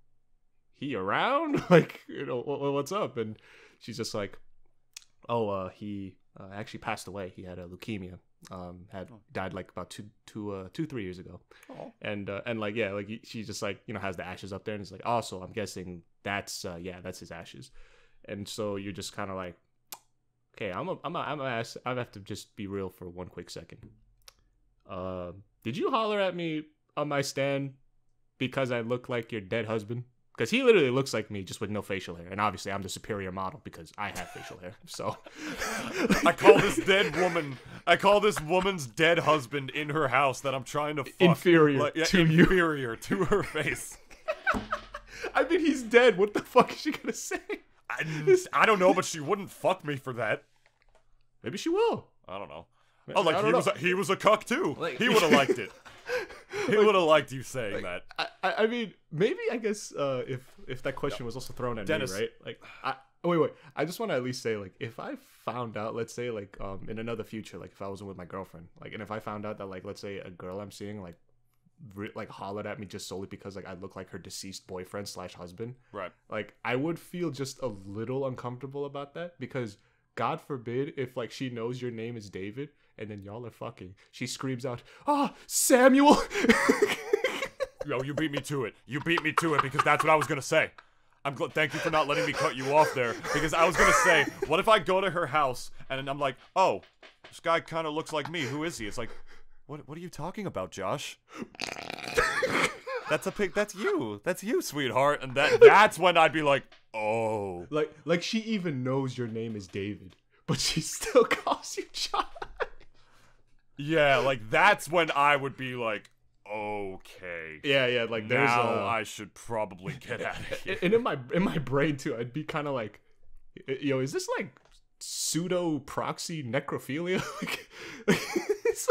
[SPEAKER 2] around? Like, you know, what's up? And she's just like, oh, he actually passed away. He had a leukemia. Died like about 3 years ago.
[SPEAKER 1] Oh.
[SPEAKER 2] And like, yeah, like she just like, you know, has the ashes up there, and it's like, oh, so I'm guessing that's his ashes. And so you're just kind of like, Okay, I'm gonna ask. I have to just be real for one quick second. Did you holler at me on my stand because I look like your dead husband? Because he literally looks like me, just with no facial hair, and obviously I'm the superior model because I have facial hair. So
[SPEAKER 1] I call this dead woman. I call this woman's dead husband in her house that I'm trying to fuck.
[SPEAKER 2] Inferior to you.
[SPEAKER 1] Inferior to her face.
[SPEAKER 2] I mean, he's dead. What the fuck is she gonna say?
[SPEAKER 1] I don't know, but she wouldn't fuck me for that.
[SPEAKER 2] Maybe she will.
[SPEAKER 1] I don't know. Oh, like he was a cuck too. Like, he would have liked it. He would have liked you saying that.
[SPEAKER 2] I mean, maybe I guess if that question was also thrown at
[SPEAKER 1] Dennis.
[SPEAKER 2] me, right? Like, wait. I just want to at least say, like, if I found out, let's say, like, in another future, like, if I was with my girlfriend, like, and if I found out that, like, let's say a girl I'm seeing, like, hollered at me just solely because, like, I look like her deceased boyfriend / husband,
[SPEAKER 1] right?
[SPEAKER 2] Like, I would feel just a little uncomfortable about that because, God forbid, if, like, she knows your name is David and then y'all are fucking, she screams out, "Ah, Samuel!"
[SPEAKER 1] Yo, you beat me to it. You beat me to it because that's what I was gonna say. Thank you for not letting me cut you off there because I was gonna say, what if I go to her house and I'm like, oh, this guy kind of looks like me. Who is he? It's like, what are you talking about, Josh? That's you. That's you, sweetheart. And that's when I'd be like, oh.
[SPEAKER 2] Like she even knows your name is David, but she still calls you Josh.
[SPEAKER 1] Yeah, like that's when I would be like, okay.
[SPEAKER 2] Yeah, like there's
[SPEAKER 1] now I should probably get out of here.
[SPEAKER 2] And in my brain too, I'd be kind of like, yo, is this like pseudo proxy necrophilia? It's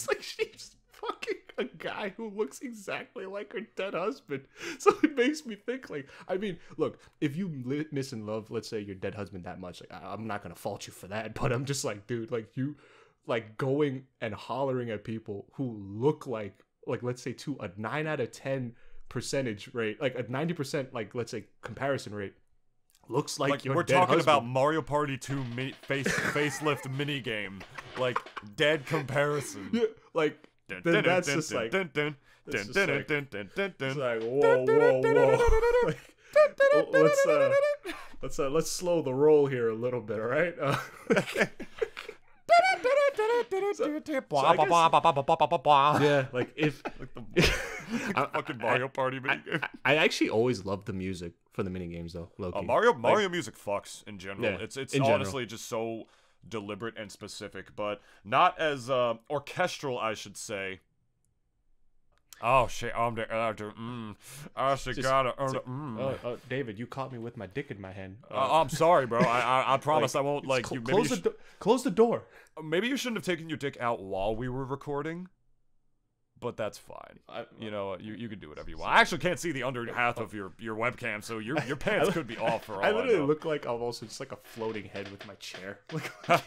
[SPEAKER 2] like she's fucking a guy who looks exactly like her dead husband. So it makes me think, like, I mean, look, if you miss and love, let's say, your dead husband that much, like, I'm not gonna fault you for that, but I'm just like, dude, like, you like going and hollering at people who look like let's say to a 9 out of 10 percentage rate, like a 90%, like, let's say, comparison rate, looks like your
[SPEAKER 1] we're
[SPEAKER 2] dead
[SPEAKER 1] talking
[SPEAKER 2] husband.
[SPEAKER 1] about Mario Party 2 facelift mini game, like dead compression.
[SPEAKER 2] Yeah, like then that's just like it's like whoa. Like, let's slow the roll here a little bit, all right? Yeah, like if
[SPEAKER 1] fucking Mario Party mini game.
[SPEAKER 2] I actually always loved the music for the mini games though.
[SPEAKER 1] Mario music fucks in general.
[SPEAKER 2] Yeah,
[SPEAKER 1] it's
[SPEAKER 2] in
[SPEAKER 1] honestly just so deliberate and specific, but not as orchestral, I should say. Oh shit! I should gotta earn it.
[SPEAKER 2] David, you caught me with my dick in my hand.
[SPEAKER 1] I'm sorry, bro. I promise I won't like you.
[SPEAKER 2] Close the door.
[SPEAKER 1] Maybe you shouldn't have taken your dick out while we were recording, but that's fine. You know, you can do whatever you want. I actually can't see the under half of your webcam, so your pants could be off for all I
[SPEAKER 2] literally
[SPEAKER 1] know.
[SPEAKER 2] look like I'm also just like a floating head with my chair.
[SPEAKER 1] Because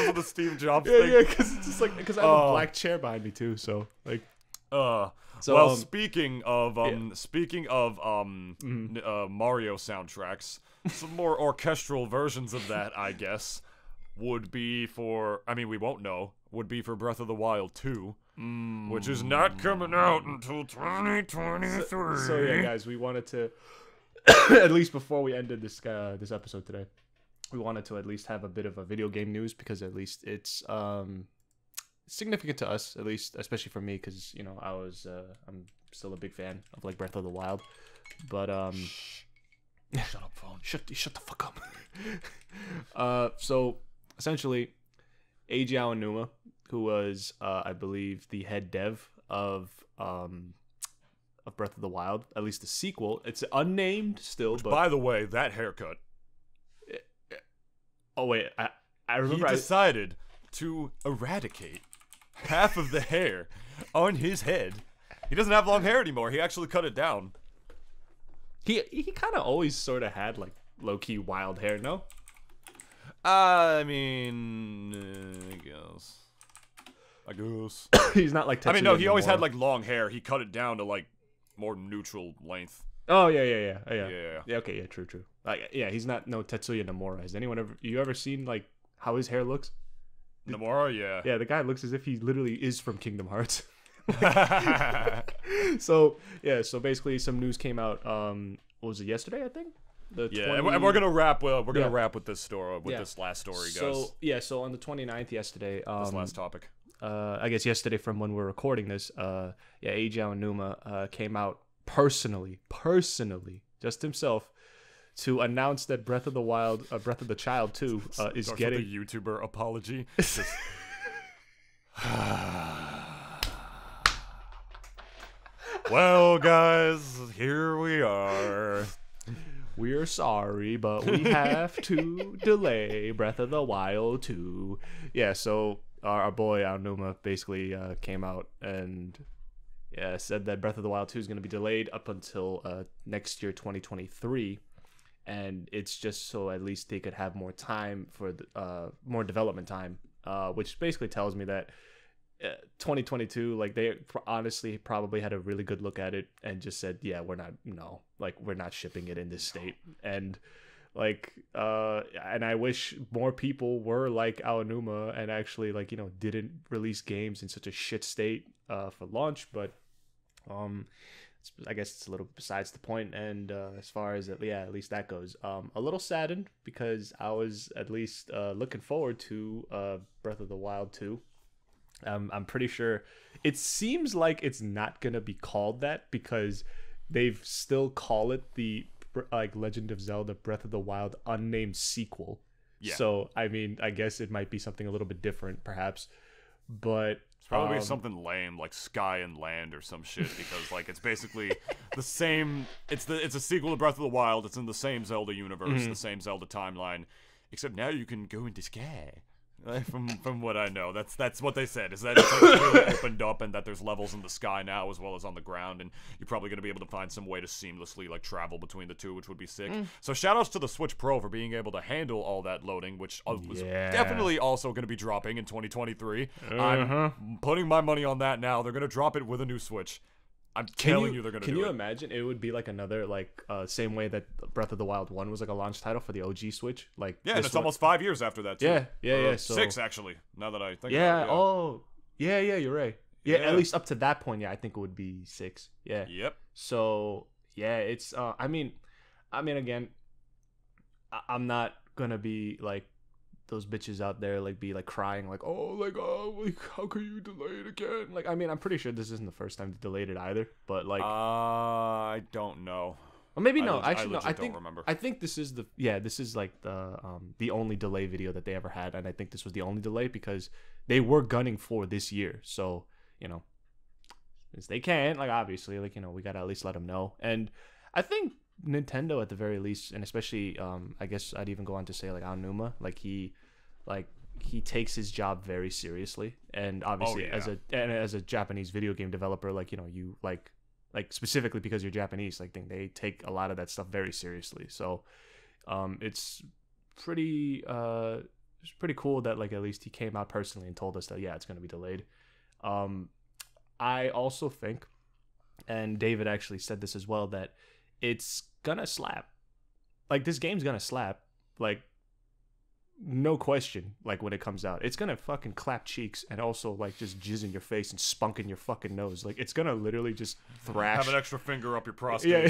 [SPEAKER 1] of the Steve Jobs
[SPEAKER 2] thing.
[SPEAKER 1] Yeah,
[SPEAKER 2] because I have a black chair behind me too. So like,
[SPEAKER 1] speaking of Mario soundtracks, some more orchestral versions of that, I guess, would be for. I mean, we won't know. Would be for Breath of the Wild 2, which is not coming out until 2023.
[SPEAKER 2] So yeah, guys, we wanted to at least before we ended this episode today, we wanted to at least have a bit of a video game news because at least it's significant to us, at least, especially for me, because you know I'm still a big fan of like Breath of the Wild, but
[SPEAKER 1] shut up, phone.
[SPEAKER 2] Shut the fuck up. So essentially, Eiji Aonuma, who was I believe the head dev of Breath of the Wild, at least the sequel. It's unnamed still, but
[SPEAKER 1] by the way, that haircut.
[SPEAKER 2] Oh wait, I remember
[SPEAKER 1] he decided to eradicate half of the hair on his head. He doesn't have long hair anymore. He actually cut it down.
[SPEAKER 2] He kind of always sort of had like low key wild hair, no?
[SPEAKER 1] I mean, I guess.
[SPEAKER 2] He's not like Tetsuya.
[SPEAKER 1] I mean, no, he always had like long hair. He cut it down to like more neutral length.
[SPEAKER 2] Oh yeah. Okay, yeah, true. Like, yeah, he's not no Tetsuya Nomura. Has anyone ever seen like how his hair looks?
[SPEAKER 1] Nomura, yeah.
[SPEAKER 2] Yeah, the guy looks as if he literally is from Kingdom Hearts. So basically some news came out what was it, yesterday, I think?
[SPEAKER 1] And we're gonna wrap. We're gonna wrap with this story. This last story, guys.
[SPEAKER 2] So on the 29th yesterday.
[SPEAKER 1] This last topic.
[SPEAKER 2] I guess yesterday from when we're recording this. Eiji Aonuma came out personally, just himself, to announce that Breath of the Child 2 is getting
[SPEAKER 1] a YouTuber apology. Well, guys, here we are.
[SPEAKER 2] We're sorry, but we have to delay Breath of the Wild 2. Yeah, so our boy Aonuma basically came out and said that Breath of the Wild 2 is going to be delayed up until next year, 2023. And it's just so at least they could have more time for more development time, which basically tells me that 2022, like, they honestly probably had a really good look at it and just said, yeah, we're not shipping it in this state. And like and I wish more people were like Aonuma and actually, like, didn't release games in such a shit state for launch. But I guess it's a little besides the point. And as far as at least that goes, a little saddened because I was at least looking forward to Breath of the Wild 2. I'm pretty sure it seems like it's not gonna be called that because they've still call it the Legend of Zelda Breath of the Wild unnamed sequel. Yeah. So I mean, I guess it might be something a little bit different, perhaps, but
[SPEAKER 1] it's probably something lame like Sky and Land or some shit because like it's basically the same. It's a sequel to Breath of the Wild. It's in the same Zelda universe, the same Zelda timeline, except now you can go into Sky. From what I know, that's what they said, is that it's like really opened up and that there's levels in the sky now as well as on the ground, and you're probably going to be able to find some way to seamlessly like travel between the two, which would be sick. So shout outs to the Switch Pro for being able to handle all that loading, which was definitely also going to be dropping in 2023. I'm putting my money on that now. They're going to drop it with a new Switch. I'm telling you they're going to do it.
[SPEAKER 2] Can you imagine? It would be like another, like, same way that Breath of the Wild 1 was like a launch title for the OG Switch. Like,
[SPEAKER 1] yeah, and it's almost 5 years after that, too.
[SPEAKER 2] Yeah. So,
[SPEAKER 1] 6, actually, now that I think about it.
[SPEAKER 2] Yeah, you're right. Yeah, at least up to that point, I think it would be 6. Yeah.
[SPEAKER 1] Yep.
[SPEAKER 2] So, it's, I mean, again, I'm not going to be, like, those bitches out there like be like crying like how can you delay it again? Like, I mean, I'm pretty sure this isn't the first time they delayed it either, but like
[SPEAKER 1] I don't know.
[SPEAKER 2] Or maybe no. I think this is like the only delay video that they ever had, and I think this was the only delay because they were gunning for this year. So, since they can't, like, obviously, like, we gotta at least let them know. And I think Nintendo at the very least, and especially I guess I'd even go on to say like Aonuma, like he takes his job very seriously, and obviously as a Japanese video game developer, like, you like specifically because you're Japanese, like, they take a lot of that stuff very seriously. So it's pretty cool that, like, at least he came out personally and told us that it's going to be delayed. I also think, and David actually said this as well, that it's gonna slap. Like, this game's gonna slap. Like, no question. Like, when it comes out, it's gonna fucking clap cheeks and also, like, just jizz in your face and spunk in your fucking nose. Like, it's gonna literally just thrash.
[SPEAKER 1] Have an extra finger up your prostate.
[SPEAKER 2] Yeah,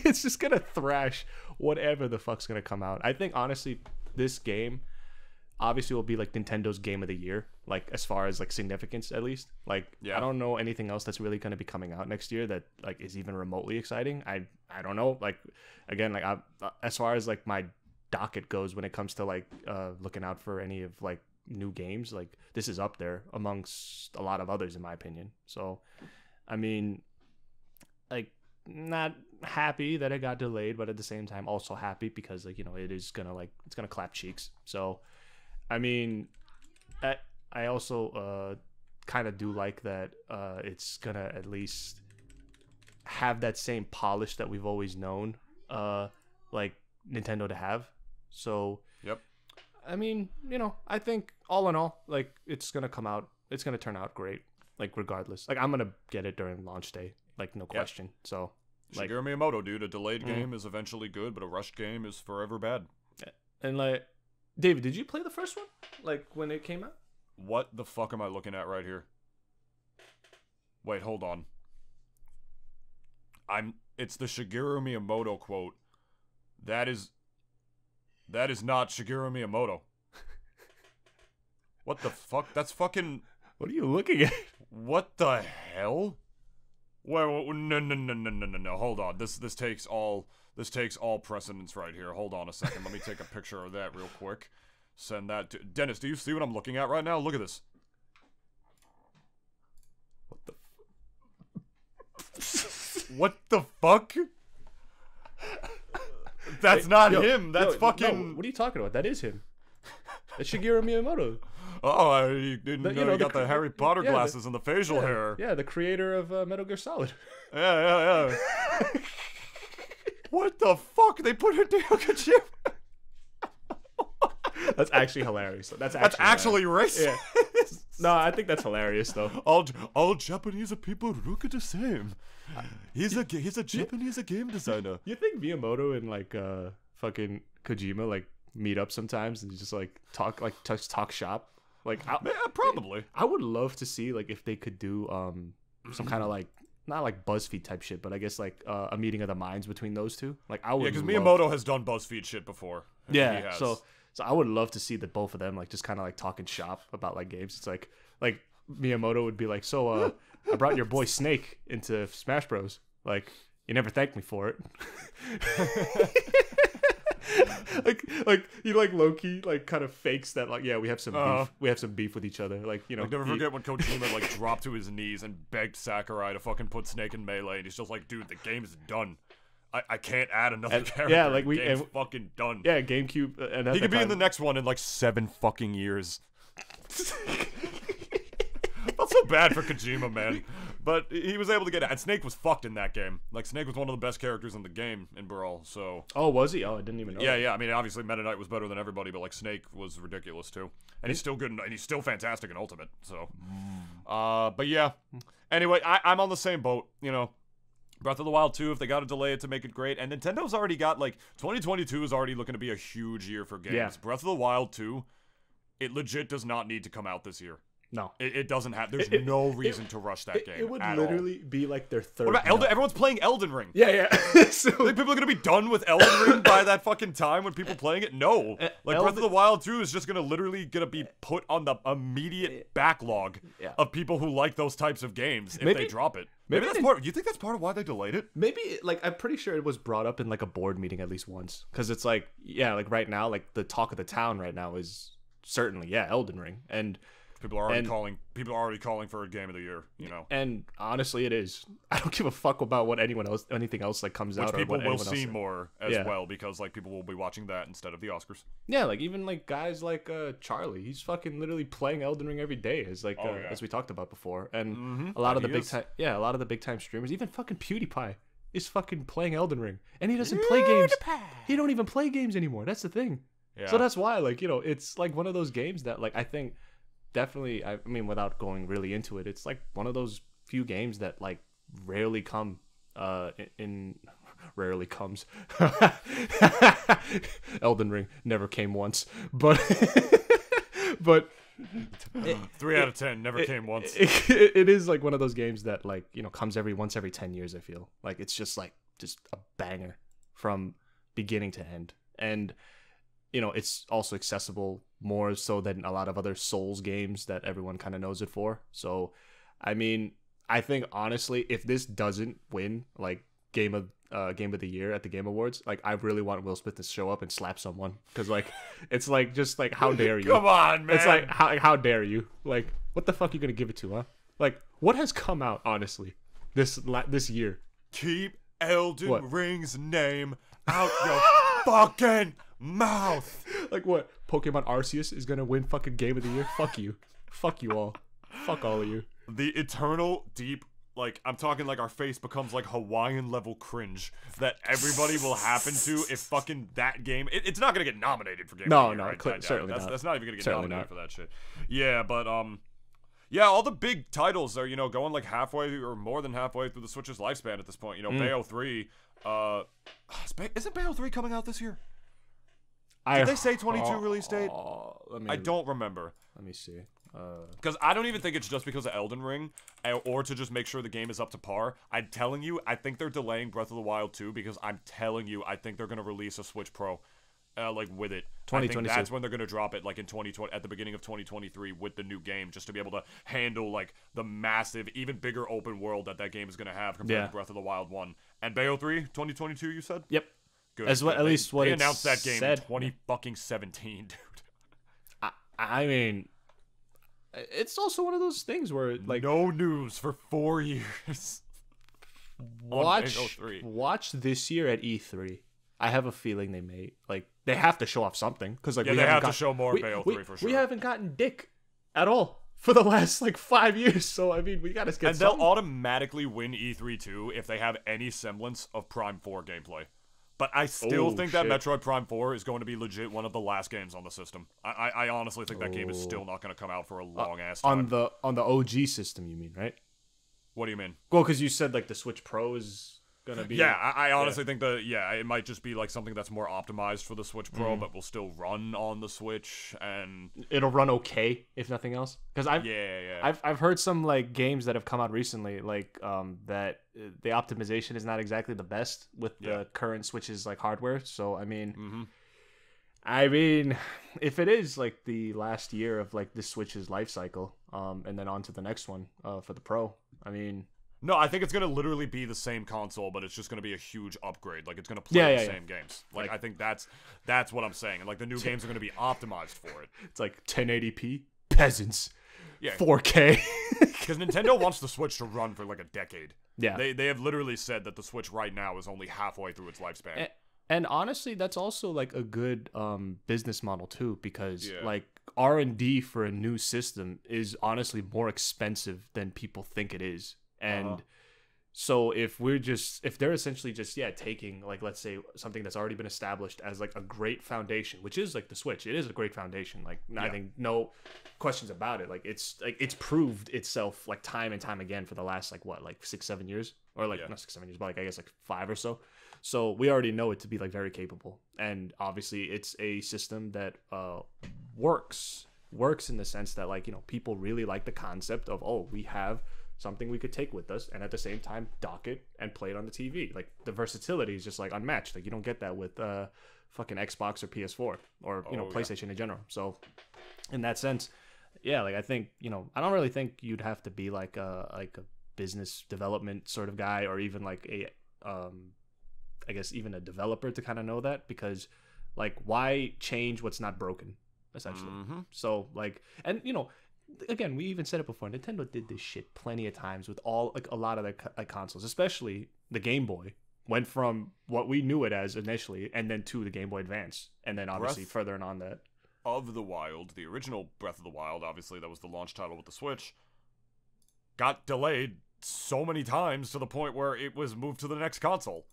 [SPEAKER 2] it's just gonna thrash whatever the fuck's gonna come out. I think, honestly, this game obviously will be like Nintendo's game of the year, like, as far as like significance, at least. Like, I don't know anything else that's really going to be coming out next year that like is even remotely exciting. I don't know. Like, again, like, as far as like my docket goes when it comes to like looking out for any of like new games, like, this is up there amongst a lot of others in my opinion. So, I mean, like, not happy that it got delayed, but at the same time also happy because, like, it is gonna, like, it's gonna clap cheeks. So, I mean, I also kind of do like that it's gonna at least have that same polish that we've always known like Nintendo to have. So,
[SPEAKER 1] yep.
[SPEAKER 2] I mean, I think all in all, like, it's gonna turn out great, like, regardless. Like, I'm gonna get it during launch day, like, no question. So, like,
[SPEAKER 1] Shigeru Miyamoto, dude, a delayed game is eventually good, but a rushed game is forever bad.
[SPEAKER 2] And, like, David, did you play the first one, like, when it came out?
[SPEAKER 1] What the fuck am I looking at right here? Wait, hold on. It's the Shigeru Miyamoto quote That is not Shigeru Miyamoto. What the fuck? That's fucking...
[SPEAKER 2] What are you looking at?
[SPEAKER 1] What the hell? Wait, no. Hold on. This takes all precedence right here. Hold on a second. Let me take a picture of that real quick. Send that to Dennis. Do you see what I'm looking at right now? Look at this.
[SPEAKER 2] What the?
[SPEAKER 1] What the fuck? That's not
[SPEAKER 2] Yo,
[SPEAKER 1] him. That's fucking.
[SPEAKER 2] No, what are you talking about? That is him. That's Shigeru Miyamoto.
[SPEAKER 1] Oh, I didn't know you got the Harry Potter
[SPEAKER 2] yeah,
[SPEAKER 1] glasses and the facial hair.
[SPEAKER 2] Yeah, the creator of Metal Gear Solid.
[SPEAKER 1] Yeah. What the fuck? They put Hideo Kojima.
[SPEAKER 2] That's actually hilarious. That's
[SPEAKER 1] actually racist.
[SPEAKER 2] Yeah. No, I think that's hilarious though.
[SPEAKER 1] All Japanese people look the same. He's a Japanese game designer.
[SPEAKER 2] You think Miyamoto and like fucking Kojima like meet up sometimes and just like talk shop? Like
[SPEAKER 1] probably.
[SPEAKER 2] I would love to see like if they could do some kind of like not like BuzzFeed type shit, but I guess like a meeting of the minds between those two. Like I would.
[SPEAKER 1] Yeah, because Miyamoto has done BuzzFeed shit before.
[SPEAKER 2] Yeah, so I would love to see the both of them like just kind of like talking shop about like games. It's like Miyamoto would be like, so I brought your boy Snake into Smash Bros. Like you never thanked me for it. like he like low-key like kind of fakes that like we have some beef. We have some beef with each other. Like
[SPEAKER 1] like, never forget when Kojima like dropped to his knees and begged Sakurai to fucking put Snake in Melee, and he's just like, dude, the game's done. I can't add another character. Yeah, like game's fucking done.
[SPEAKER 2] Yeah, GameCube. And
[SPEAKER 1] he could be in the next one in like 7 fucking years. Not so bad for Kojima, man. But he was able to get it. And Snake was fucked in that game. Like, Snake was one of the best characters in the game in Brawl, so...
[SPEAKER 2] Oh, was he? Oh, I didn't even know that.
[SPEAKER 1] Yeah. I mean, obviously, Meta Knight was better than everybody, but, like, Snake was ridiculous, too. And he's still good, and he's still fantastic in Ultimate, so... But yeah. Anyway, I'm on the same boat, you know. Breath of the Wild 2, if they got to delay it to make it great. And Nintendo's already got, like... 2022 is already looking to be a huge year for games. Yeah. Breath of the Wild 2, it legit does not need to come out this year.
[SPEAKER 2] No,
[SPEAKER 1] it doesn't have. There's no reason to rush that game.
[SPEAKER 2] It would literally be like their third.
[SPEAKER 1] What about everyone's playing Elden Ring.
[SPEAKER 2] Yeah. So
[SPEAKER 1] think people are gonna be done with Elden Ring by that fucking time when people playing it? No. Like Breath of the Wild 2 is just gonna literally be put on the immediate backlog of people who like those types of games if they drop it. Maybe that's part. You think that's part of why they delayed it?
[SPEAKER 2] Maybe like I'm pretty sure it was brought up in like a board meeting at least once, because it's like like right now like the talk of the town right now is certainly Elden Ring and.
[SPEAKER 1] People are already calling for a game of the year, you know.
[SPEAKER 2] And honestly, it is. I don't give a fuck about what anything else like comes out.
[SPEAKER 1] Which people will see more as well because like people will be watching that instead of the Oscars.
[SPEAKER 2] Yeah, like even like guys like Charlie, he's fucking literally playing Elden Ring every day, as like as we talked about before. And a lot of the big time streamers, even fucking PewDiePie is fucking playing Elden Ring, and he doesn't play games. He don't even play games anymore. That's the thing. Yeah. So that's why like it's like one of those games that like I think. Definitely, I mean, without going really into it, it's like one of those few games that like rarely come rarely comes. Elden Ring never came once, but
[SPEAKER 1] 3 out of 10 never came once.
[SPEAKER 2] It is like one of those games that like comes once every 10 years. I feel like it's just a banger from beginning to end, and it's also accessible more so than a lot of other Souls games that everyone kind of knows it for. So, I mean, I think honestly, if this doesn't win like game of the year at the Game Awards, like I really want Will Smith to show up and slap someone because like it's like just like how dare you?
[SPEAKER 1] Come on, man!
[SPEAKER 2] It's like how dare you? Like what the fuck are you gonna give it to, huh? Like what has come out honestly this year?
[SPEAKER 1] Keep Elden Ring's name out your fucking mouth.
[SPEAKER 2] Like what? Pokemon Arceus is gonna win fucking Game of the Year? Fuck you. Fuck you all. Fuck all of you.
[SPEAKER 1] The eternal deep, like I'm talking like our face becomes like Hawaiian level cringe that everybody will happen to if fucking that game. It's not gonna get nominated for Game of the Year. Right?
[SPEAKER 2] Certainly not.
[SPEAKER 1] That's not even gonna get nominated for that shit. Yeah, but all the big titles are going like halfway or more than halfway through the Switch's lifespan at this point. Bayo 3. Isn't Bayo 3 coming out this year? Did they say 22 release date? I don't remember.
[SPEAKER 2] Let me see.
[SPEAKER 1] Because I don't even think it's just because of Elden Ring, or to just make sure the game is up to par. I'm telling you, I think they're delaying Breath of the Wild 2 because I'm telling you, I think they're going to release a Switch Pro, like, with it. I think that's when they're going to drop it, like, in 2020, at the beginning of 2023 with the new game, just to be able to handle, like, the massive, even bigger open world that game is going to have compared to Breath of the Wild 1. And Bayo 3, 2022, you said?
[SPEAKER 2] Yep.
[SPEAKER 1] Good.
[SPEAKER 2] As what, at least what
[SPEAKER 1] they
[SPEAKER 2] it
[SPEAKER 1] announced that game
[SPEAKER 2] said.
[SPEAKER 1] in 2017, dude.
[SPEAKER 2] I mean, it's also one of those things where, like,
[SPEAKER 1] no news for 4 years.
[SPEAKER 2] Watch this year at E3. I have a feeling they have to show off something, because, like,
[SPEAKER 1] they have to show more Bayo 3 for sure.
[SPEAKER 2] We haven't gotten dick at all for the last, like, 5 years, so I mean, we gotta get
[SPEAKER 1] and they'll automatically win E3 too if they have any semblance of Prime 4 gameplay. But I still think that Metroid Prime 4 is going to be legit one of the last games on the system. I honestly think that game is still not going to come out for a long ass time.
[SPEAKER 2] On the OG system, you mean, right?
[SPEAKER 1] What do you mean?
[SPEAKER 2] Well, because you said, like, the Switch Pro is gonna be.
[SPEAKER 1] Yeah, I honestly think it might just be like something that's more optimized for the Switch Pro, but will still run on the Switch, and
[SPEAKER 2] it'll run okay if nothing else. Because I've heard some, like, games that have come out recently, like, that the optimization is not exactly the best with the current Switch's, like, hardware. So I mean, if it is, like, the last year of, like, the Switch's life cycle, and then on to the next one for the Pro, I mean.
[SPEAKER 1] No, I think it's going to literally be the same console, but it's just going to be a huge upgrade. Like, it's going to play the same games. Like, I think that's what I'm saying. And, like, the new games are going to be optimized for it.
[SPEAKER 2] It's like 1080p, peasants.
[SPEAKER 1] Yeah.
[SPEAKER 2] 4K.
[SPEAKER 1] Because Nintendo wants the Switch to run for, like, a decade.
[SPEAKER 2] Yeah.
[SPEAKER 1] They have literally said that the Switch right now is only halfway through its lifespan.
[SPEAKER 2] And honestly, that's also, like, a good business model, too, because, like, R&D for a new system is honestly more expensive than people think it is. And so if they're essentially just taking, like, let's say something that's already been established as, like, a great foundation, which is, like, the Switch, it is a great foundation, like, I think no questions about it. Like, it's proved itself, like, time and time again for the last, like, what, like 6-7 years, or, like, not 6-7 years, but, like, I guess, like, 5 or so. So we already know it to be, like, very capable, and obviously it's a system that works in the sense that, like, you know, people really like the concept of, oh, we have something we could take with us and at the same time dock it and play it on the TV. Like, the versatility is just, like, unmatched. Like, you don't get that with fucking Xbox or PS4 or, you know, PlayStation in general. So in that sense, like, I think, you know, I don't really think you'd have to be like a business development sort of guy, or even like a I guess even a developer to kind of know that, because, like, why change what's not broken, essentially? So, like, and, you know, again, we even said it before, Nintendo did this shit plenty of times with all, like, a lot of their consoles, especially the Game Boy. Went from what we knew it as initially, and then to the Game Boy Advance, and then obviously further on that.
[SPEAKER 1] Of the Wild, the original Breath of the Wild, obviously that was the launch title with the Switch, got delayed so many times to the point where it was moved to the next console.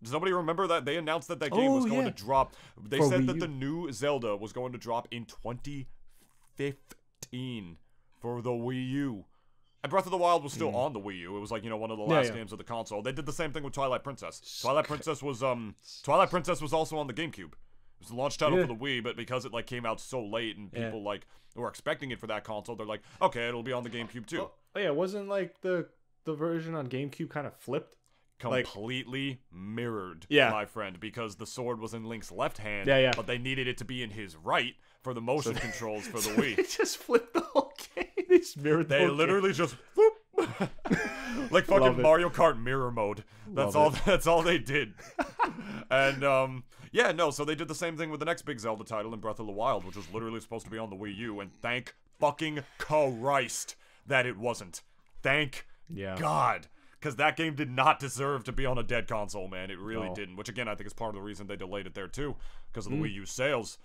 [SPEAKER 1] Does nobody remember that? They announced that game was going to drop. They said that the new Zelda was going to drop in 2015 for the Wii U. And Breath of the Wild was still on the Wii U. It was, like, you know, one of the last games of the console. They did the same thing with Twilight Princess. Twilight Princess was also on the GameCube. It was the launch title for the Wii, but because it, like, came out so late and people like were expecting it for that console, they're like, okay, it'll be on the GameCube too.
[SPEAKER 2] Oh yeah, wasn't, like, the version on GameCube kind of flipped?
[SPEAKER 1] Completely mirrored, my friend, because the sword was in Link's left hand, but they needed it to be in his right for the motion controls for the Wii.
[SPEAKER 2] They just flipped the whole game. They just mirrored the whole game.
[SPEAKER 1] Literally just whoop. Like fucking Mario Kart mirror mode. That's all they did. And so they did the same thing with the next big Zelda title in Breath of the Wild, which was literally supposed to be on the Wii U, and thank fucking Christ that it wasn't. Thank God. Because that game did not deserve to be on a dead console, man. It really didn't. Which, again, I think is part of the reason they delayed it there, too. Because of the Wii U sales.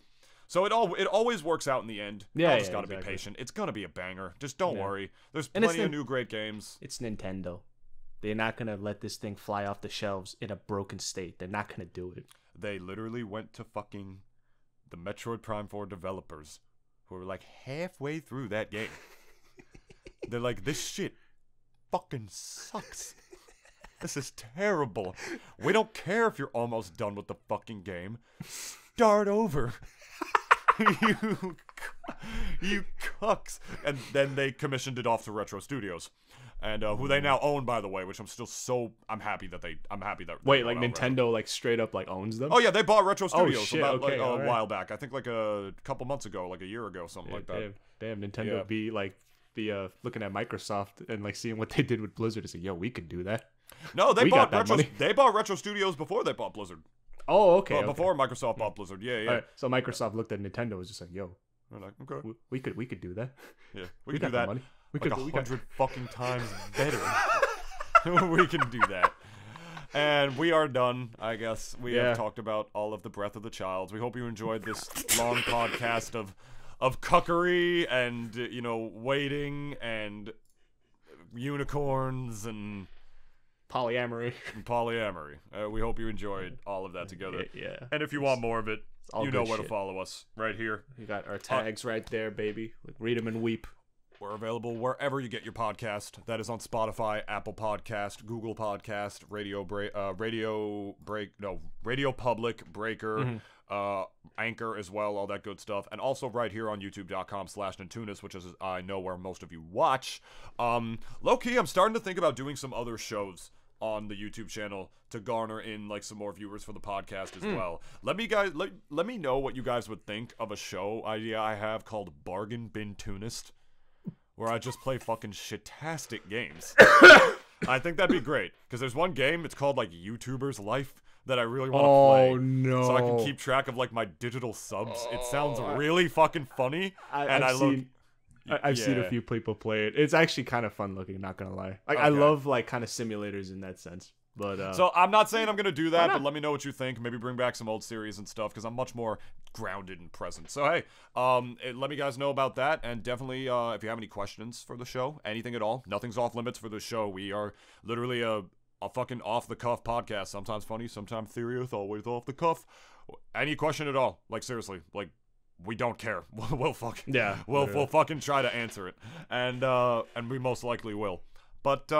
[SPEAKER 1] So it always works out in the end. Yeah, you just gotta be patient. It's gonna be a banger. Just don't worry. There's plenty of new great games.
[SPEAKER 2] It's Nintendo. They're not gonna let this thing fly off the shelves in a broken state. They're not gonna do it.
[SPEAKER 1] They literally went to fucking the Metroid Prime 4 developers, who were, like, halfway through that game. They're like, this shit fucking sucks. This is terrible. We don't care if you're almost done with the fucking game. Start over. You sucks. And then they commissioned it off to Retro Studios, and who they now own, by the way. Which I'm happy that
[SPEAKER 2] Wait, like Nintendo like straight up like owns them?
[SPEAKER 1] Oh yeah, they bought Retro Studios
[SPEAKER 2] shit,
[SPEAKER 1] about
[SPEAKER 2] okay,
[SPEAKER 1] like, a while back. I think like a couple months ago, like a year ago, something like that.
[SPEAKER 2] Damn, Nintendo be looking at Microsoft and like seeing what they did with Blizzard and say, yo, we could do that.
[SPEAKER 1] No, they bought Retro Studios before they bought Blizzard.
[SPEAKER 2] Oh, okay.
[SPEAKER 1] Before Microsoft bought Blizzard. Yeah.
[SPEAKER 2] All right, so Microsoft looked at Nintendo and was just like, yo,
[SPEAKER 1] they're like, okay,
[SPEAKER 2] we could do that.
[SPEAKER 1] Yeah, we could do that.
[SPEAKER 2] Money.
[SPEAKER 1] We could 100 fucking times better. We can do that. And we are done, I guess. We have talked about all of the Breath of the Childs. We hope you enjoyed this long podcast of cuckery and, waiting and unicorns and
[SPEAKER 2] polyamory.
[SPEAKER 1] We hope you enjoyed all of that together.
[SPEAKER 2] Yeah.
[SPEAKER 1] And if you want more of it, you know where
[SPEAKER 2] to
[SPEAKER 1] follow us. Right here.
[SPEAKER 2] You got our tags right there, baby. Like, read them and weep.
[SPEAKER 1] We're available wherever you get your podcast. That is on Spotify, Apple Podcast, Google Podcast, Radio Public, Breaker, Anchor as well, all that good stuff. And also right here on youtube.com/Nintoonist, which is, I know, where most of you watch. Low-key, I'm starting to think about doing some other shows on the YouTube channel to garner in like some more viewers for the podcast as well. Let me know what you guys would think of a show idea I have called Bargain Bin Toonist, where I just play fucking shitastic games. I think that'd be great, because there's one game, it's called like YouTuber's Life, that I really want to play.
[SPEAKER 2] Oh no!
[SPEAKER 1] So I can keep track of like my digital subs. It sounds really fucking funny, I've
[SPEAKER 2] seen a few people play it. It's actually kind of fun looking, not gonna lie. Like, I love like kind of simulators in that sense. But
[SPEAKER 1] so I'm not saying I'm gonna do that, but let me know what you think. Maybe bring back some old series and stuff, because I'm much more grounded and present. So hey, let me guys know about that, and definitely if you have any questions for the show, anything at all, nothing's off limits for the show. We are literally a fucking off the cuff podcast. Sometimes funny, sometimes serious, always off the cuff. Any question at all, like seriously, like. We don't care. We'll fucking we'll fucking try to answer it, and we most likely will. But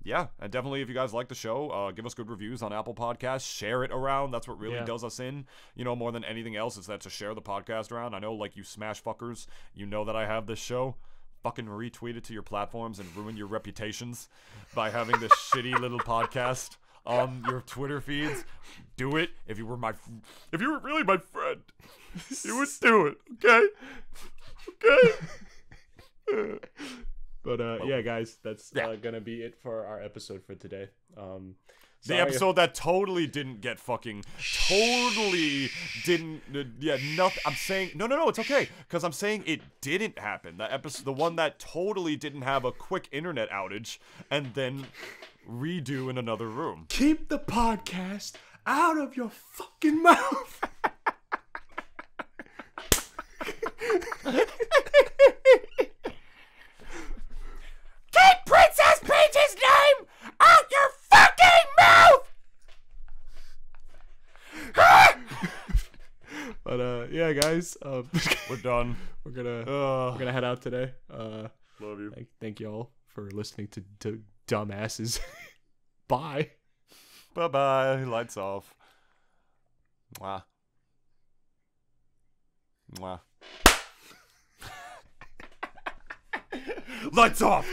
[SPEAKER 1] yeah, and definitely if you guys like the show, give us good reviews on Apple Podcasts. Share it around. That's what really does us in. More than anything else, is that to share the podcast around. I know, like, you smash fuckers, you know that I have this show. Fucking retweet it to your platforms and ruin your reputations by having this shitty little podcast on your Twitter feeds. Do it. If you were really my friend, you would do it. Okay.
[SPEAKER 2] But yeah, guys, that's gonna be it for our episode for today.
[SPEAKER 1] The episode that totally didn't get fucking nothing. I'm saying no, it's okay, because I'm saying it didn't happen. That episode, the one that totally didn't have a quick internet outage and then redo in another room.
[SPEAKER 2] Keep the podcast out of your fucking mouth.
[SPEAKER 1] Keep Princess Peach's name out your fucking mouth.
[SPEAKER 2] But yeah, guys,
[SPEAKER 1] we're done.
[SPEAKER 2] We're gonna head out today.
[SPEAKER 1] Love you.
[SPEAKER 2] Thank y'all for listening to dumbasses. Bye.
[SPEAKER 1] Bye. Lights off. Mwah. Mwah. Lights off.